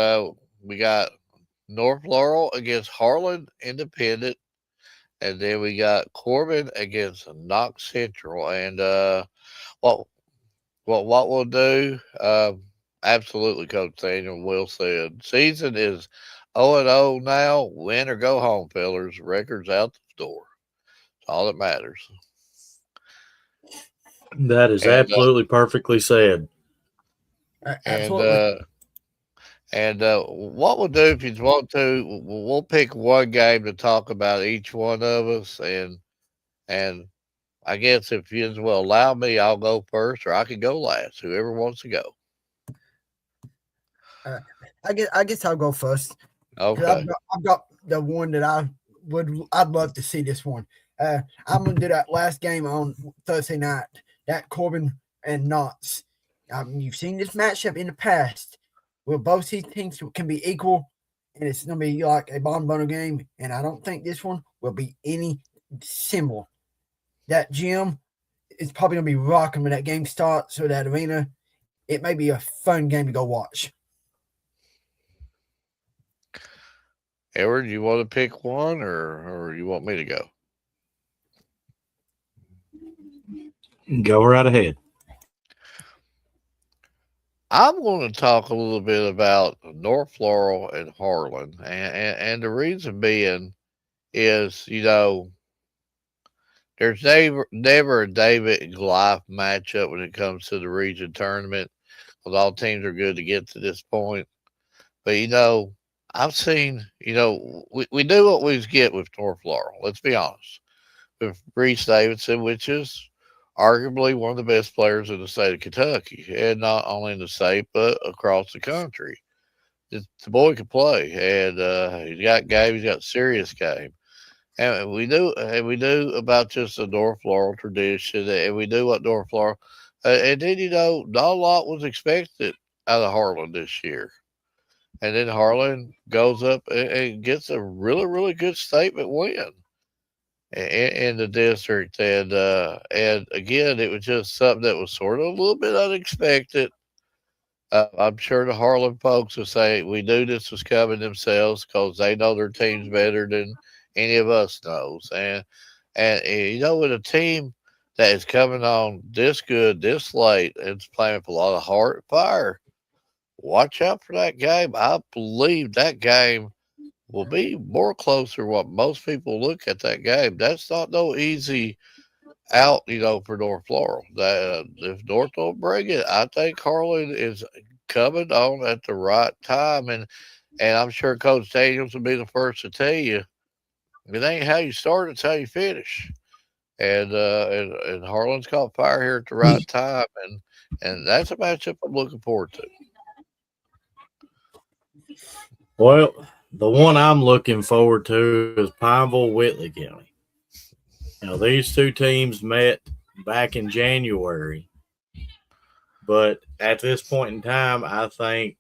we got North Laurel against Harlan Independent, and then we got Corbin against Knox Central. And what what we'll do? Absolutely, Coach Daniel Will said season is 0-0 now. Win or go home, fellas. Records out the door. That's all that matters. That is And absolutely perfectly said. Absolutely. And what we'll do if you want to, we'll pick one game to talk about each one of us, and I guess if you will allow me, I'll go first, or I can go last. Whoever wants to go. I guess I'll go first. Okay. I've got the one that I'd love to see this one. I'm gonna do that last game on Thursday night. That Corbin and Knox. You've seen this matchup in the past where both these teams can be equal, and it's gonna be like a bottom boner game. And I don't think this one will be any similar. That gym is probably gonna be rocking when that game starts, or that arena. It may be a fun game to go watch. Edward, you want to pick one, or you want me to go? Go right ahead. I'm going to talk a little bit about North Laurel and Harlan, and the reason being is there's never a David and Goliath matchup when it comes to the region tournament, because all teams are good to get to this point. But I've seen we knew what we was getting with North Laurel. Let's be honest, with Reese Davidson, which is arguably one of the best players in the state of Kentucky, and not only in the state but across the country. The boy can play, and he's got game. He's got serious game, and we knew about just the North Laurel tradition, and we knew what North Laurel. And then not a lot was expected out of Harlan this year, and then Harlan goes up and gets a really really good statement win in the district, and again, it was just something that was sort of a little bit unexpected. I'm sure the Harlan folks will say we knew this was coming themselves because they know their teams better than any of us knows, and with a team that is coming on this good, this late, and it's playing with a lot of heart and fire, watch out for that game. I believe that game will be more closer what most people look at that game. That's not no easy out, for North Laurel. That if North don't bring it, I think Harlan is coming on at the right time, and I'm sure Coach Daniels will be the first to tell you it ain't how you start, it's how you finish. And Harlan's caught fire here at the right time, and that's a matchup I'm looking forward to. Well, the one I'm looking forward to is Pineville Whitley County. These two teams met back in January, but at this point in time, I think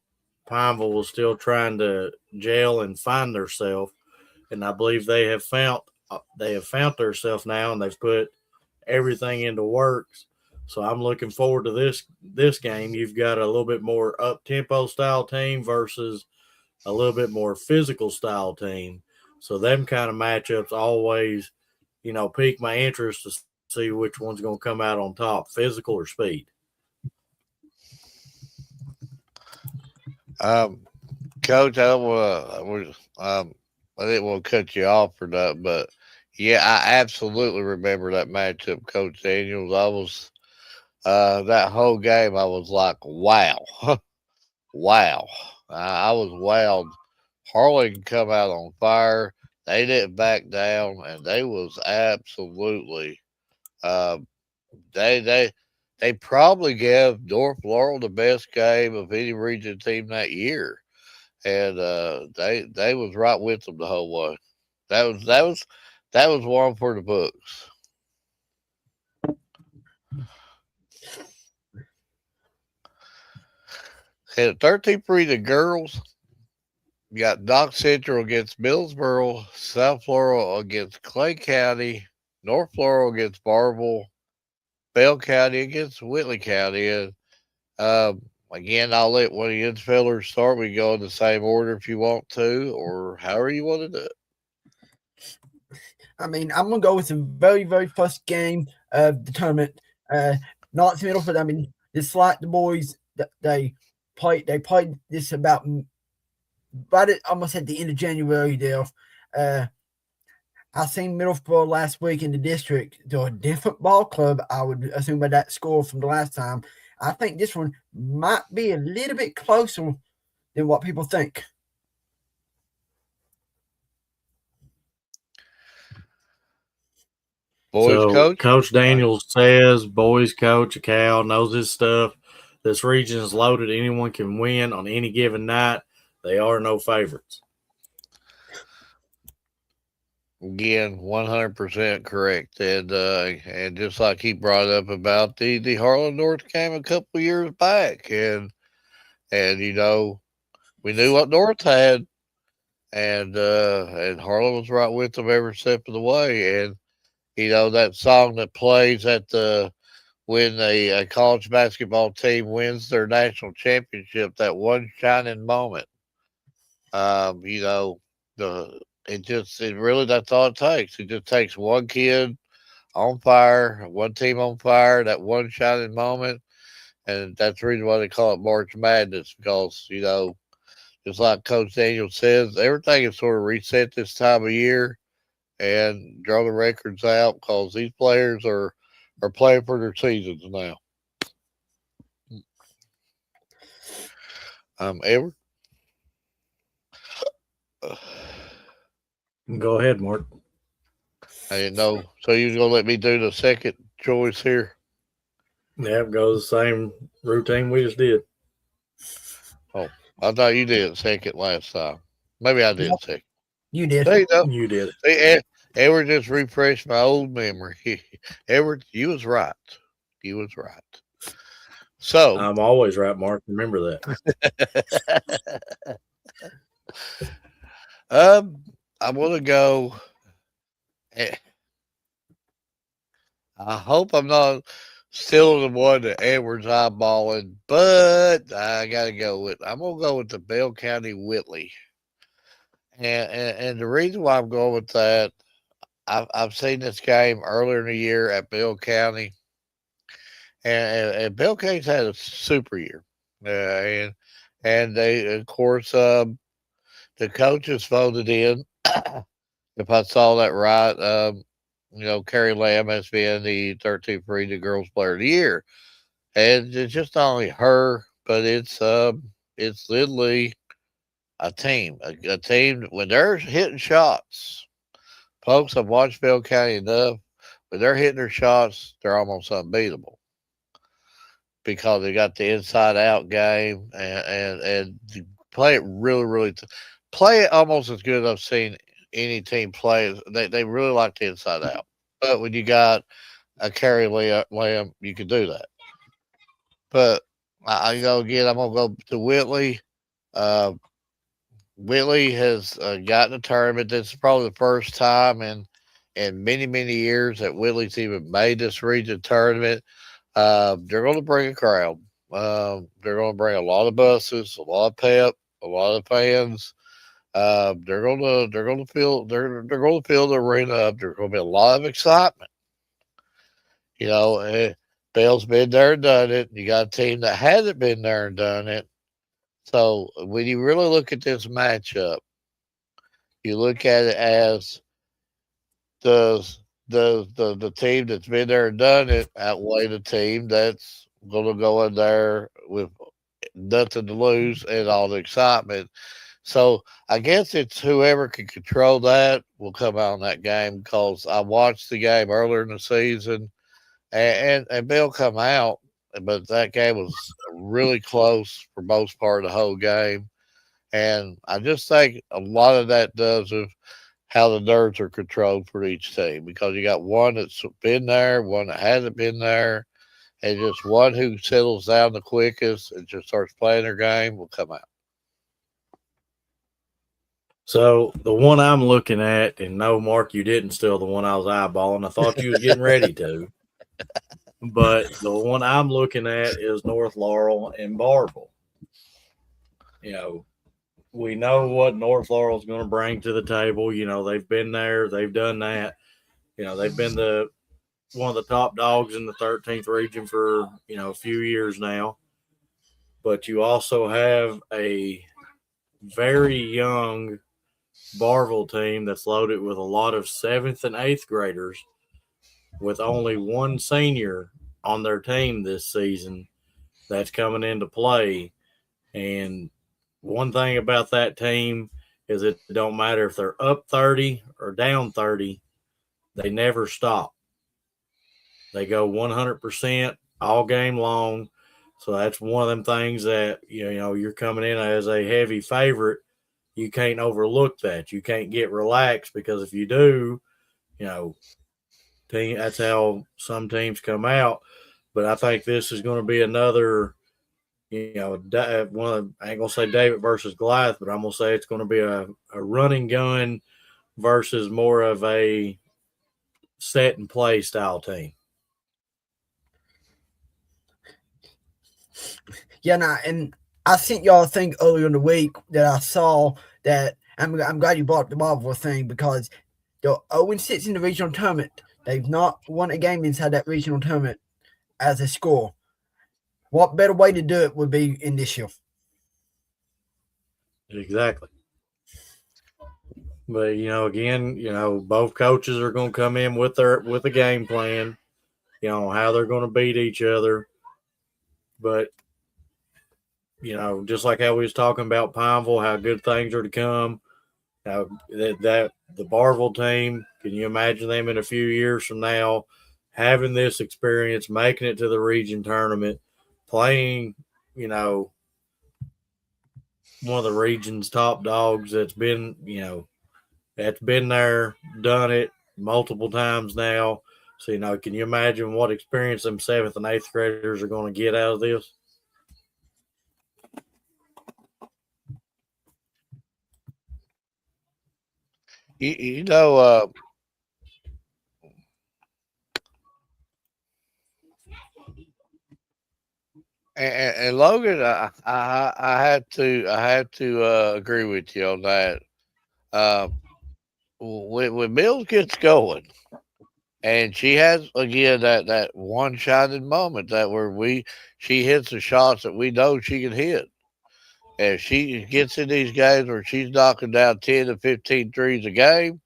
Pineville was still trying to gel and find themselves, and I believe they have found themselves now, and they've put everything into works. So I'm looking forward to this game. You've got a little bit more up tempo style team versus a little bit more physical style team. So them kind of matchups always, pique my interest to see which one's going to come out on top, physical or speed. Coach, I didn't want to cut you off for that, but yeah, I absolutely remember that matchup, Coach Daniels. I was that whole game. I was like, wow, wow. I was wowed. Harlan come out on fire. They didn't back down, and they was absolutely. Uh, they probably gave North Laurel the best game of any region team that year, and they was right with them the whole way. That was one for the books. And 13-3 the girls. You got Dock Central against Millsboro, South Laurel against Clay County, North Laurel against Barville, Bell County against Whitley County. And again, I'll let one of you fellas start. We go in the same order if you want to, or however you want to do it. I mean, I'm gonna go with the very, very first game of the tournament. Not Middlefield. I mean, it's like the boys. They played this about right at almost at the end of January. There, I seen Middlesbrough last week in the district. They're a different ball club. I would assume by that score from the last time. I think this one might be a little bit closer than what people think. Boys coach? Coach Daniels says, boys coach, Cal knows his stuff. This region is loaded. Anyone can win on any given night. They are no favorites. Again, 100% correct. And just like he brought up about the Harlan North game a couple years back. And we knew what North had. And Harlan was right with them every step of the way. And that song that plays at when a college basketball team wins their national championship, that one shining moment. It really, that's all it takes. It just takes one kid on fire, one team on fire, that one shining moment, and that's the reason why they call it March Madness, because just like Coach Daniel says, everything is sort of reset this time of year and draw the records out because these players are playing for their seasons now. Edward? Go ahead, Mark. I didn't know. So you was going to let me do the second choice here? Yeah, goes the same routine we just did. Oh, I thought you did second last time. Maybe I did second. You did. There you go. You did. See, Edward just refreshed my old memory. Edward, you was right. You was right. So I'm always right, Mark. Remember that. I'm gonna go. I hope I'm not still the one that Edward's eyeballing, but I gotta go with. I'm gonna go with the Bell County Whitley, and the reason why I'm going with that, I've seen this game earlier in the year at Bell County, and Bell County's had a super year, and they of course the coaches voted in. If I saw that right, Carrie Lamb as being the 13th Region Girls Player of the Year. And it's just not only her, but it's literally a team. A team when they're hitting shots. Folks, I've watched Bell County enough. When they're hitting their shots, they're almost unbeatable because they got the inside out game and play it really play it almost as good as I've seen any team play. They really like the inside out. But when you got a Carrie Lamb, you can do that. But I go again. I'm gonna go to Whitley. Uh, Whitley has gotten a tournament. This is probably the first time in many years that Whitley's even made this region tournament. They're going to bring a crowd. They're going to bring a lot of buses, a lot of pep, a lot of fans. They're going to fill the arena up. There's going to be a lot of excitement. Bell's been there and done it. You got a team that hasn't been there and done it. So when you really look at this matchup, you look at it as does the team that's been there and done it outweigh the team that's going to go in there with nothing to lose and all the excitement? So I guess it's whoever can control that will come out in that game because I watched the game earlier in the season and Bill come out, but that game was really close for most part of the whole game. And I just think a lot of that does with how the nerves are controlled for each team because you got one that's been there, one that hasn't been there, and just one who settles down the quickest and just starts playing their game will come out. So the one I'm looking at, and no, Mark, you didn't steal the one I was eyeballing. I thought you was getting ready to. But the one I'm looking at is North Laurel and Barville. We know what North Laurel is going to bring to the table. They've been there, they've done that. They've been one of the top dogs in the 13th region for a few years now. But you also have a very young Barville team that's loaded with a lot of 7th and 8th graders with only one senior on their team this season that's coming into play. And one thing about that team is it don't matter if they're up 30 or down 30, they never stop. They go 100% all game long. So that's one of them things that, you're coming in as a heavy favorite. You can't overlook that. You can't get relaxed because if you do, that's how some teams come out. But I think this is going to be another, one of, I ain't going to say David versus Goliath, but I'm going to say it's going to be a running gun versus more of a set and play style team. Yeah, and I sent y'all a thing earlier in the week that I saw that I'm glad you brought up the Marvel thing because they're 0-6 in the regional tournament. They've not won a game inside that regional tournament as a score. What better way to do it would be in this year? Exactly. But again, both coaches are going to come in with a game plan, how they're going to beat each other. But just like how we was talking about Pineville, how good things are to come. Now that the Barville team, can you imagine them in a few years from now having this experience, making it to the region tournament, playing, one of the region's top dogs that's been there, done it multiple times now. So, can you imagine what experience them 7th and 8th graders are going to get out of this? And Logan, I had to agree with you on that. When Mills gets going, and she has again that one shining moment that where she hits the shots that we know she can hit. And if she gets in these games where she's knocking down 10 to 15 threes a game,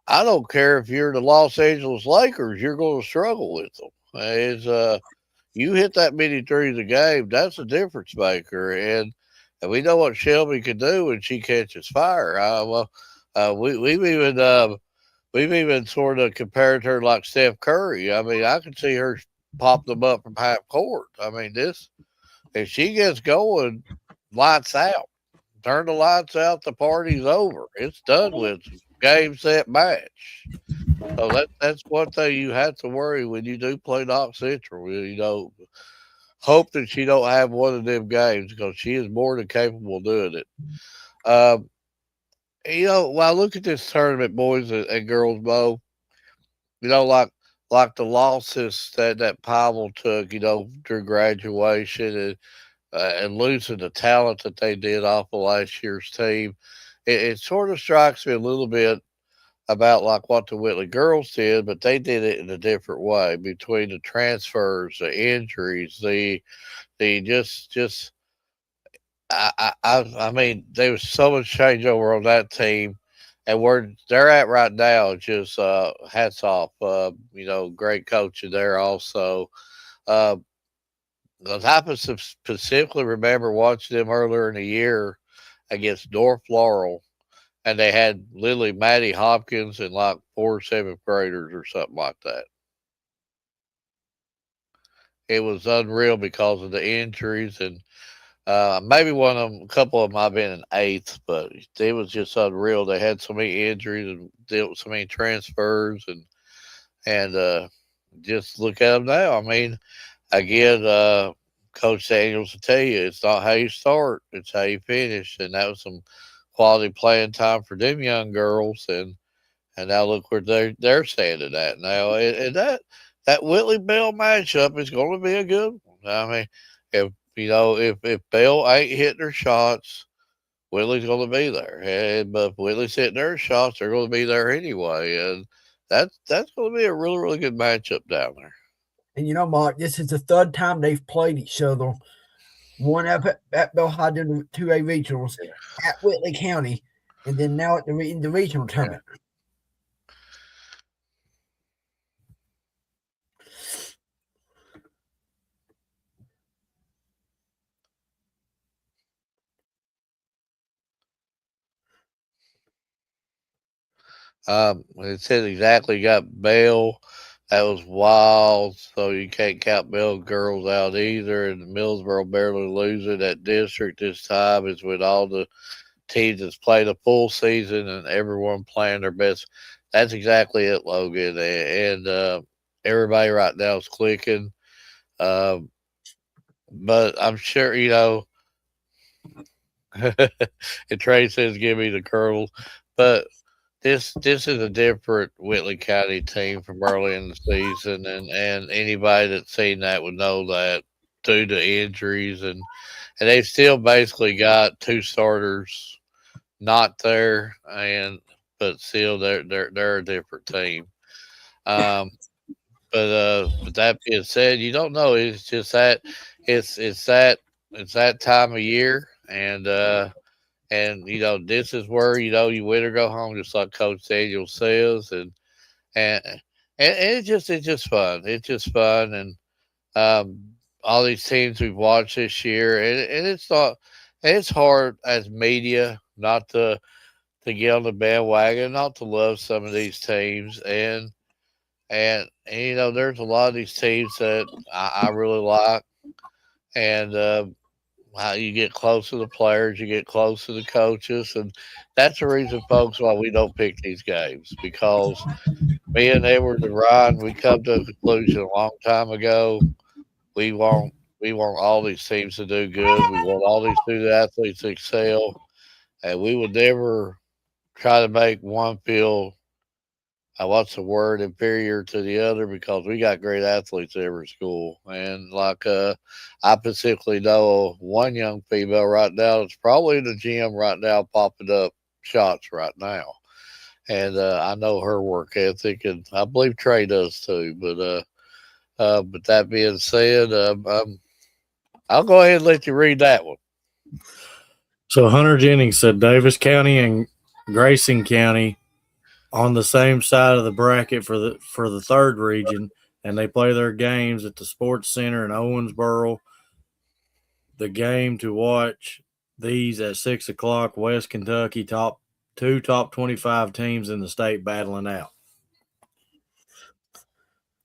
I don't care if you're the Los Angeles Lakers, you're going to struggle with them. It's you hit that many threes a game, that's a difference maker, and we know what Shelby can do when she catches fire. We've even sort of compared her like Steph Curry. I mean, I can see her pop them up from half court. I mean, this if she gets going, lights out. Turn the lights out. The party's over. It's done with. Game, set, match. So that's one thing you have to worry when you do play Knox Central. Hope that she don't have one of them games because she is more than capable of doing it. Um, when I look at this tournament, boys and girls, Bo, like the losses that Pavel took, through graduation and losing the talent that they did off of last year's team, it sort of strikes me a little bit about like what the Whitley girls did, but they did it in a different way between the transfers, the injuries, the just I mean, there was so much changeover on that team, and where they're at right now, just hats off. Great coaching there also. Uh, 'Cause I specifically remember watching them earlier in the year against North Laurel, and they had literally Maddie Hopkins and like 4 7th graders or something like that. It was unreal because of the injuries and maybe one of them, a couple of them might have been in eighth, but it was just unreal. They had so many injuries and dealt with so many transfers and just look at them now. I mean, again, Coach Daniels will tell you it's not how you start, it's how you finish, and that was some quality playing time for them young girls, and now look where they're standing at now, and that Whitley Bell matchup is going to be a good one. I mean, if Bell ain't hitting her shots, Whitley's going to be there, but if Whitley's hitting their shots, they're going to be there anyway, and that's going to be a really really good matchup down there. And Mark, this is the third time they've played each other. One up at Bell High in the 2A regionals at Whitley County, and then now in the regional tournament. It said exactly got Bell. That was wild. So you can't count Bell girls out either. And Millsboro barely losing that district this time is with all the teams that's played a full season and everyone playing their best. That's exactly it, Logan. And everybody right now is clicking. Um, but I'm sure, and Trey says, give me the curls. But this is a different Whitley County team from early in the season, and anybody that's seen that would know that due to injuries and they've still basically got two starters not there, and but still they're a different team. Um, but that being said, you don't know. It's just that it's that time of year, and this is where you win or go home, just like Coach Daniel says, and it's just fun. It's just fun, and all these teams we've watched this year, and it's not, and it's hard as media not to get on the bandwagon, not to love some of these teams, and there's a lot of these teams that I really like, and how you get close to the players, you get close to the coaches, and that's the reason, folks, why we don't pick these games because me and Edward and Ryan, we come to a conclusion a long time ago. We want we want all these teams to do good. We want all these student athletes to excel, and we would never try to make one feel what's the word, inferior to the other because we got great athletes at every school. And like I specifically know one young female right now that's probably in the gym right now popping up shots right now. And I know her work ethic, and I believe Trey does too. But that being said, I'll go ahead and let you read that one. So Hunter Jennings said Davis County and Grayson County on the same side of the bracket for the third region, and they play their games at the Sports Center in Owensboro. The game to watch these at 6 o'clock. West Kentucky top 25 teams in the state battling out.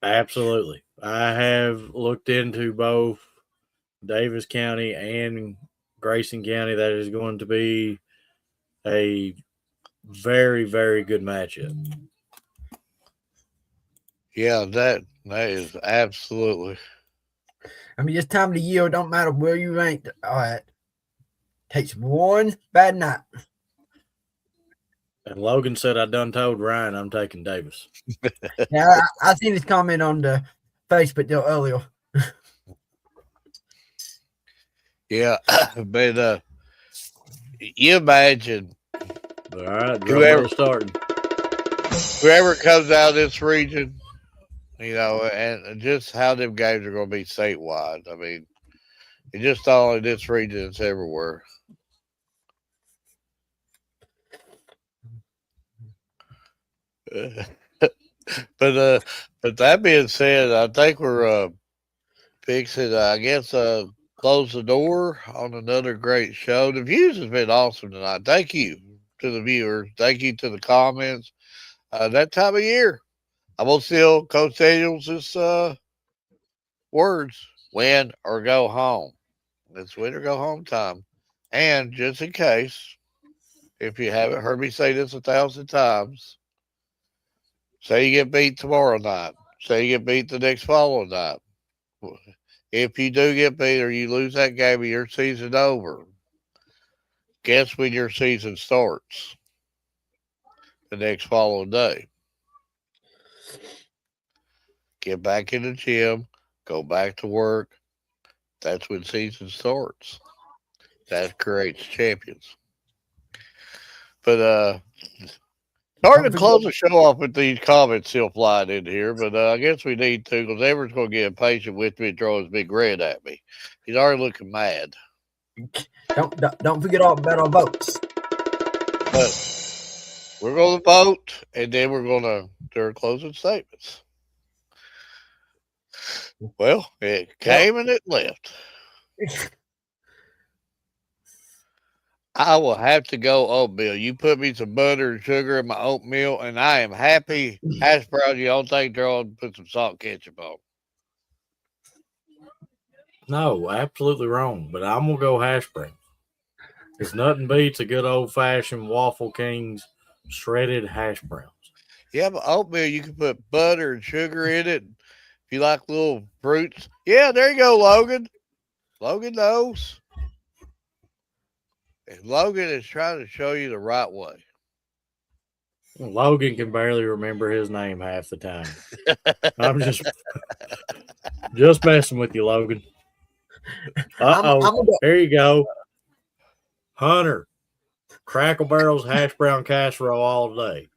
Absolutely, I have looked into both Davis County and Grayson County. That is going to be a very, very good matchup. Yeah, that is absolutely. I mean, this time of the year, it don't matter where you ranked at. Takes one bad night. And Logan said, I done told Ryan I'm taking Davis. Yeah, I seen his comment on the Facebook deal earlier. Yeah, but you imagine All right, whoever starting. whoever comes out of this region, and just how them games are going to be statewide. I mean, it's just not only this region; it's everywhere. But that being said, I think we're fixing. I guess close the door on another great show. The views has been awesome tonight. Thank you to the viewers. Thank you to the comments. That time of year, I'm gonna steal Coach Daniels' words: "Win or go home." It's win or go home time. And just in case, if you haven't heard me say this 1,000 times, say you get beat tomorrow night. Say you get beat the next following night. If you do get beat or you lose that game and your season over, guess when your season starts? The next following day. Get back in the gym, go back to work. That's when season starts. That creates champions. But starting to close the show off with these comments still flying in here, but I guess we need to because Everett's going to get impatient with me and throw his big red at me. He's already looking mad. Don't forget all about our votes. But we're going to vote, and then we're going to do our closing statements. Well, it came and it left. I will have to go oatmeal. You put me some butter and sugar in my oatmeal, and I am happy. Hash browns, you don't think they're on put some salt and ketchup on? No, absolutely wrong. But I'm gonna go hash browns. Because nothing beats a good old fashioned Waffle King's shredded hash browns. Yeah, but oatmeal, you can put butter and sugar in it. If you like little fruits. Yeah, there you go, Logan. Logan knows. And Logan is trying to show you the right way. Logan can barely remember his name half the time. I'm just messing with you, Logan. Here you go. Hunter, Crackle Barrel's hash brown casserole all day.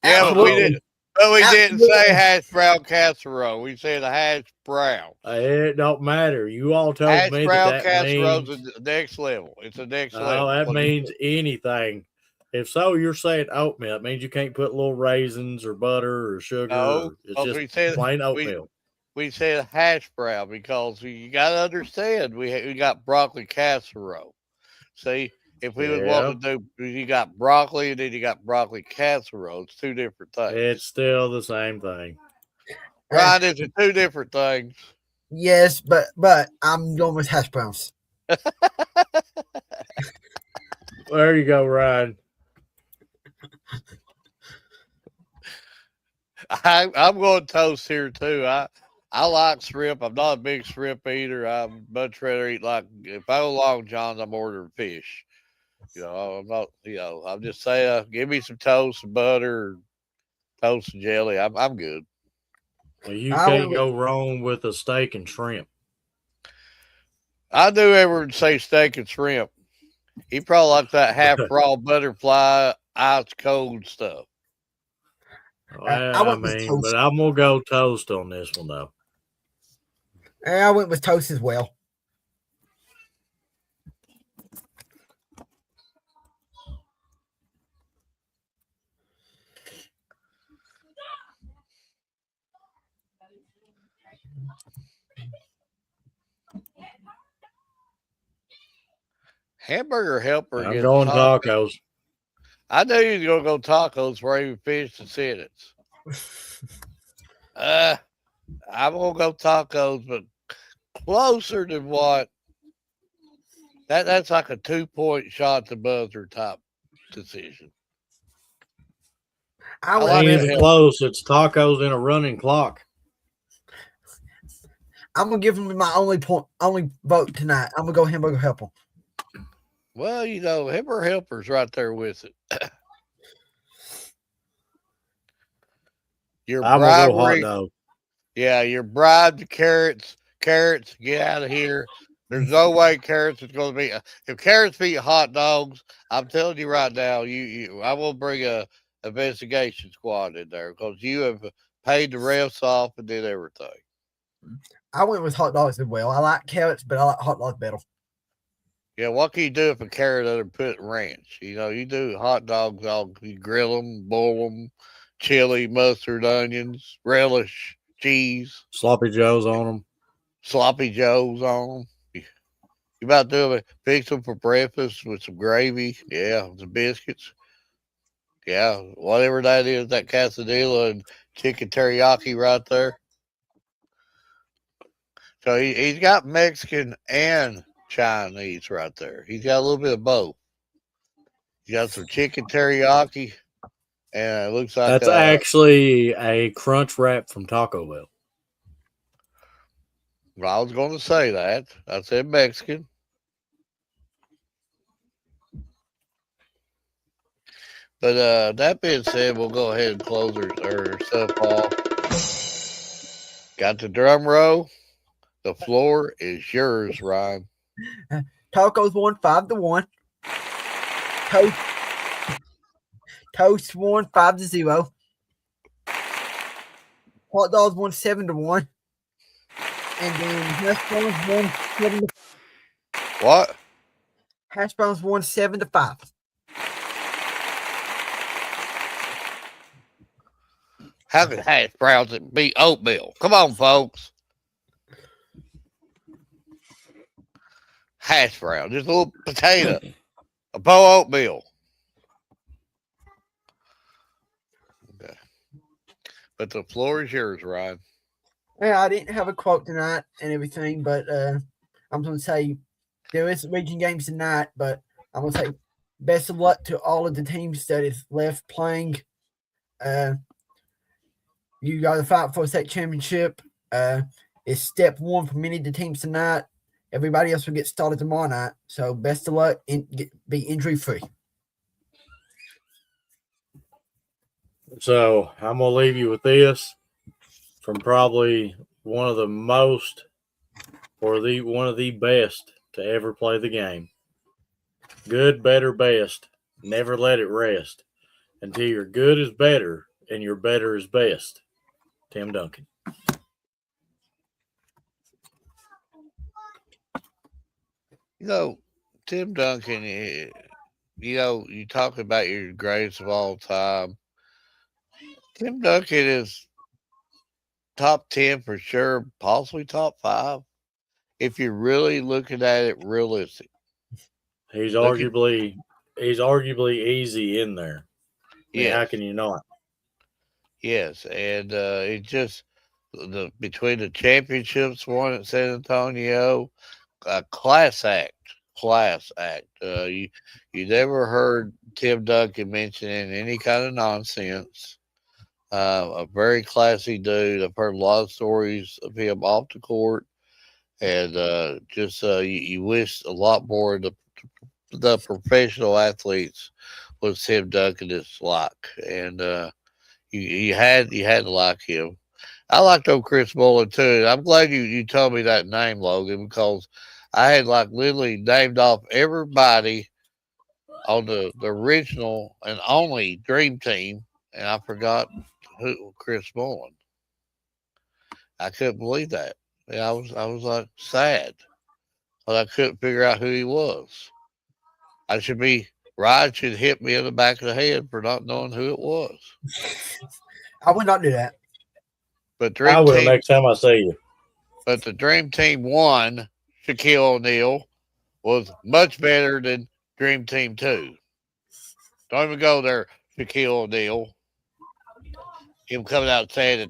Yeah, but we didn't. But we didn't say hash brown casserole. We said a hash brown. It don't matter. You all told hash me brown that casserole means is the next level. It's the next level. Oh, that means anything. If so, you're saying oatmeal. It means you can't put little raisins or butter or sugar. No, it's just plain oatmeal. We said hash brown because you got to understand we got broccoli casserole. See, if we would want to do, you got broccoli and then you got broccoli casserole. It's two different things. It's still the same thing. Right? It's two different things. Yes, but I'm going with hash browns. There you go, Ryan. I'm going toast here too. I like shrimp. I'm not a big shrimp eater. I'd much rather eat if I go Long John's, I'm ordering fish. I'm not. I'm just saying, give me some toast and butter, toast and jelly. I'm good. Well, you can't go wrong with a steak and shrimp. I do ever say steak and shrimp. He probably like that half raw butterfly, ice cold stuff. Well, but I'm gonna go toast on this one though. I went with toast as well. Hamburger helper I'm against going taco. tacos. I knew you was gonna go tacos before I even finished the sentence. I'm gonna go tacos, but closer than what? That's like a 2-point shot to buzzer type decision. I I went like Ain't the even help. close. It's tacos in a running clock. I'm gonna give him my only vote tonight. I'm gonna go hamburger helper. Well, Hamburger helper's right there with it. Your I'm gonna go hot bribery, dog. yeah, your bribe to carrots. Carrots, get out of here. There's no way carrots is going to be. If carrots beat hot dogs, I'm telling you right now, I will bring a investigation squad in there because you have paid the refs off and did everything. I went with hot dogs as well. I like carrots, but I like hot dogs better. Yeah, what can you do if a carrot doesn't put ranch? You do hot dogs, you grill them, boil them, chili, mustard, onions, relish, cheese, Sloppy Joes on them. sloppy joes on them. You about to do it? Fix them for breakfast with some gravy. Yeah, some biscuits. Yeah, whatever that is, that quesadilla and chicken teriyaki right there. So he's got Mexican and Chinese right there. He's got a little bit of both. He's got some chicken teriyaki, and it looks like That's actually a crunch wrap from Taco Bell. I was going to say that. I said Mexican. But that being said, we'll go ahead and close our stuff off. Got the drum roll. The floor is yours, Ryan. Tacos won 5-1. Toast won 5-0. Hot dogs won 7-1. And then hash browns won 7 to What? hash browns won 7-5. How can hash browns beat oatmeal? Come on, folks. Hash brown, just a little potato, a bowl of oatmeal. Okay. But the floor is yours, Ryan. Yeah, I didn't have a quote tonight and everything, but I'm going to say there is region games tonight, but I'm going to say best of luck to all of the teams that is left playing. You got to fight for a state championship. It's step one for many of the teams tonight. Everybody else will get started tomorrow night. So best of luck and be injury free. So I'm gonna leave you with this from probably one of the most or one of the best to ever play the game. Good, better, best. Never let it rest until your good is better and your better is best. Tim Duncan. Tim Duncan, you talk about your greatest of all time. Tim Duncan is top 10 for sure, possibly top 5. If you're really looking at it realistic. He's arguably easy in there. Yeah. How can you not? Yes, and it just between the championships won at San Antonio, a class act. You never heard Tim Duncan mentioning any kind of nonsense. A very classy dude. I've heard a lot of stories of him off the court, and you wish a lot more of the professional athletes was Tim Duncan is like, and you had to like him. I liked old Chris Mullen too. I'm glad you told me that name, Logan, because I had literally named off everybody on the original and only Dream Team, and I forgot who Chris Mullen. I couldn't believe that. And I was like sad, but I couldn't figure out who he was. Ryan should hit me in the back of the head for not knowing who it was. I would not do that. But I will next time I see you. but the Dream Team 1, Shaquille O'Neal, was much better than Dream Team 2. Don't even go there, Shaquille O'Neal. Him coming out saying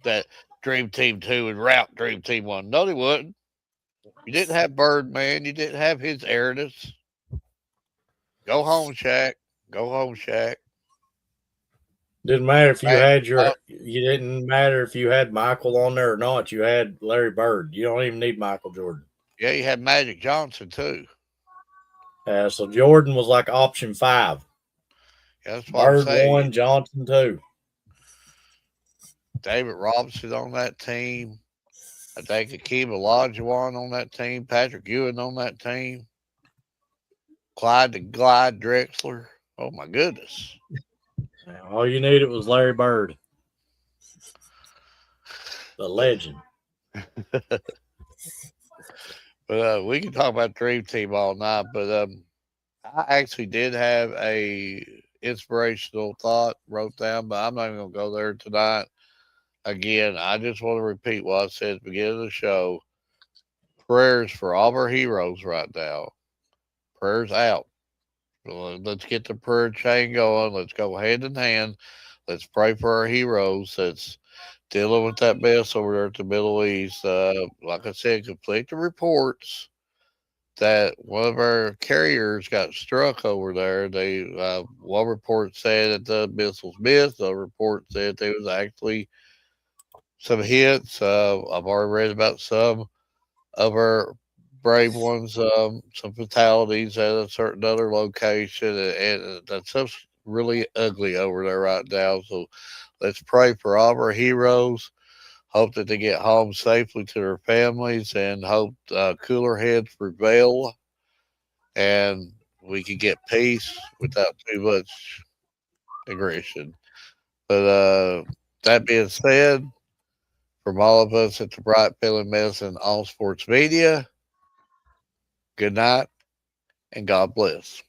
that Dream Team 2 would rout Dream Team 1. No, they wouldn't. You didn't have Birdman. You didn't have his arrogance. Go home, Shaq. Go home, Shaq. Didn't matter if you had Oh, you didn't matter if you had Michael on there or not. You had Larry Bird. You don't even need Michael Jordan. yeah, you had Magic Johnson, too. So Jordan was like option 5. Yeah, that's what I'm Bird saying. 1, Johnson 2. David Robinson on that team. I think Akeem Olajuwon on that team. Patrick Ewing on that team. Clyde the Glide Drexler. Oh, my goodness. All you needed was Larry Bird, the legend. But we can talk about Dream Team all night. But I actually did have a inspirational thought wrote down, but I'm not even going to go there tonight. Again, I just want to repeat what I said at the beginning of the show. Prayers for all of our heroes right now. Prayers out. Let's get the prayer chain going. Let's go hand in hand. Let's pray for our heroes that's dealing with that mess over there at the Middle East. Like I said, complete the reports that one of our carriers got struck over there. They one report said that the missiles missed. The report said there was actually some hits. I've already read about some of our brave ones, some fatalities at a certain other location, and that stuff's really ugly over there right now. So let's pray for all of our heroes. Hope that they get home safely to their families, and hope cooler heads prevail, and we can get peace without too much aggression. But that being said, from all of us at the Bright Family Medicine All Sports Media, good night and God bless.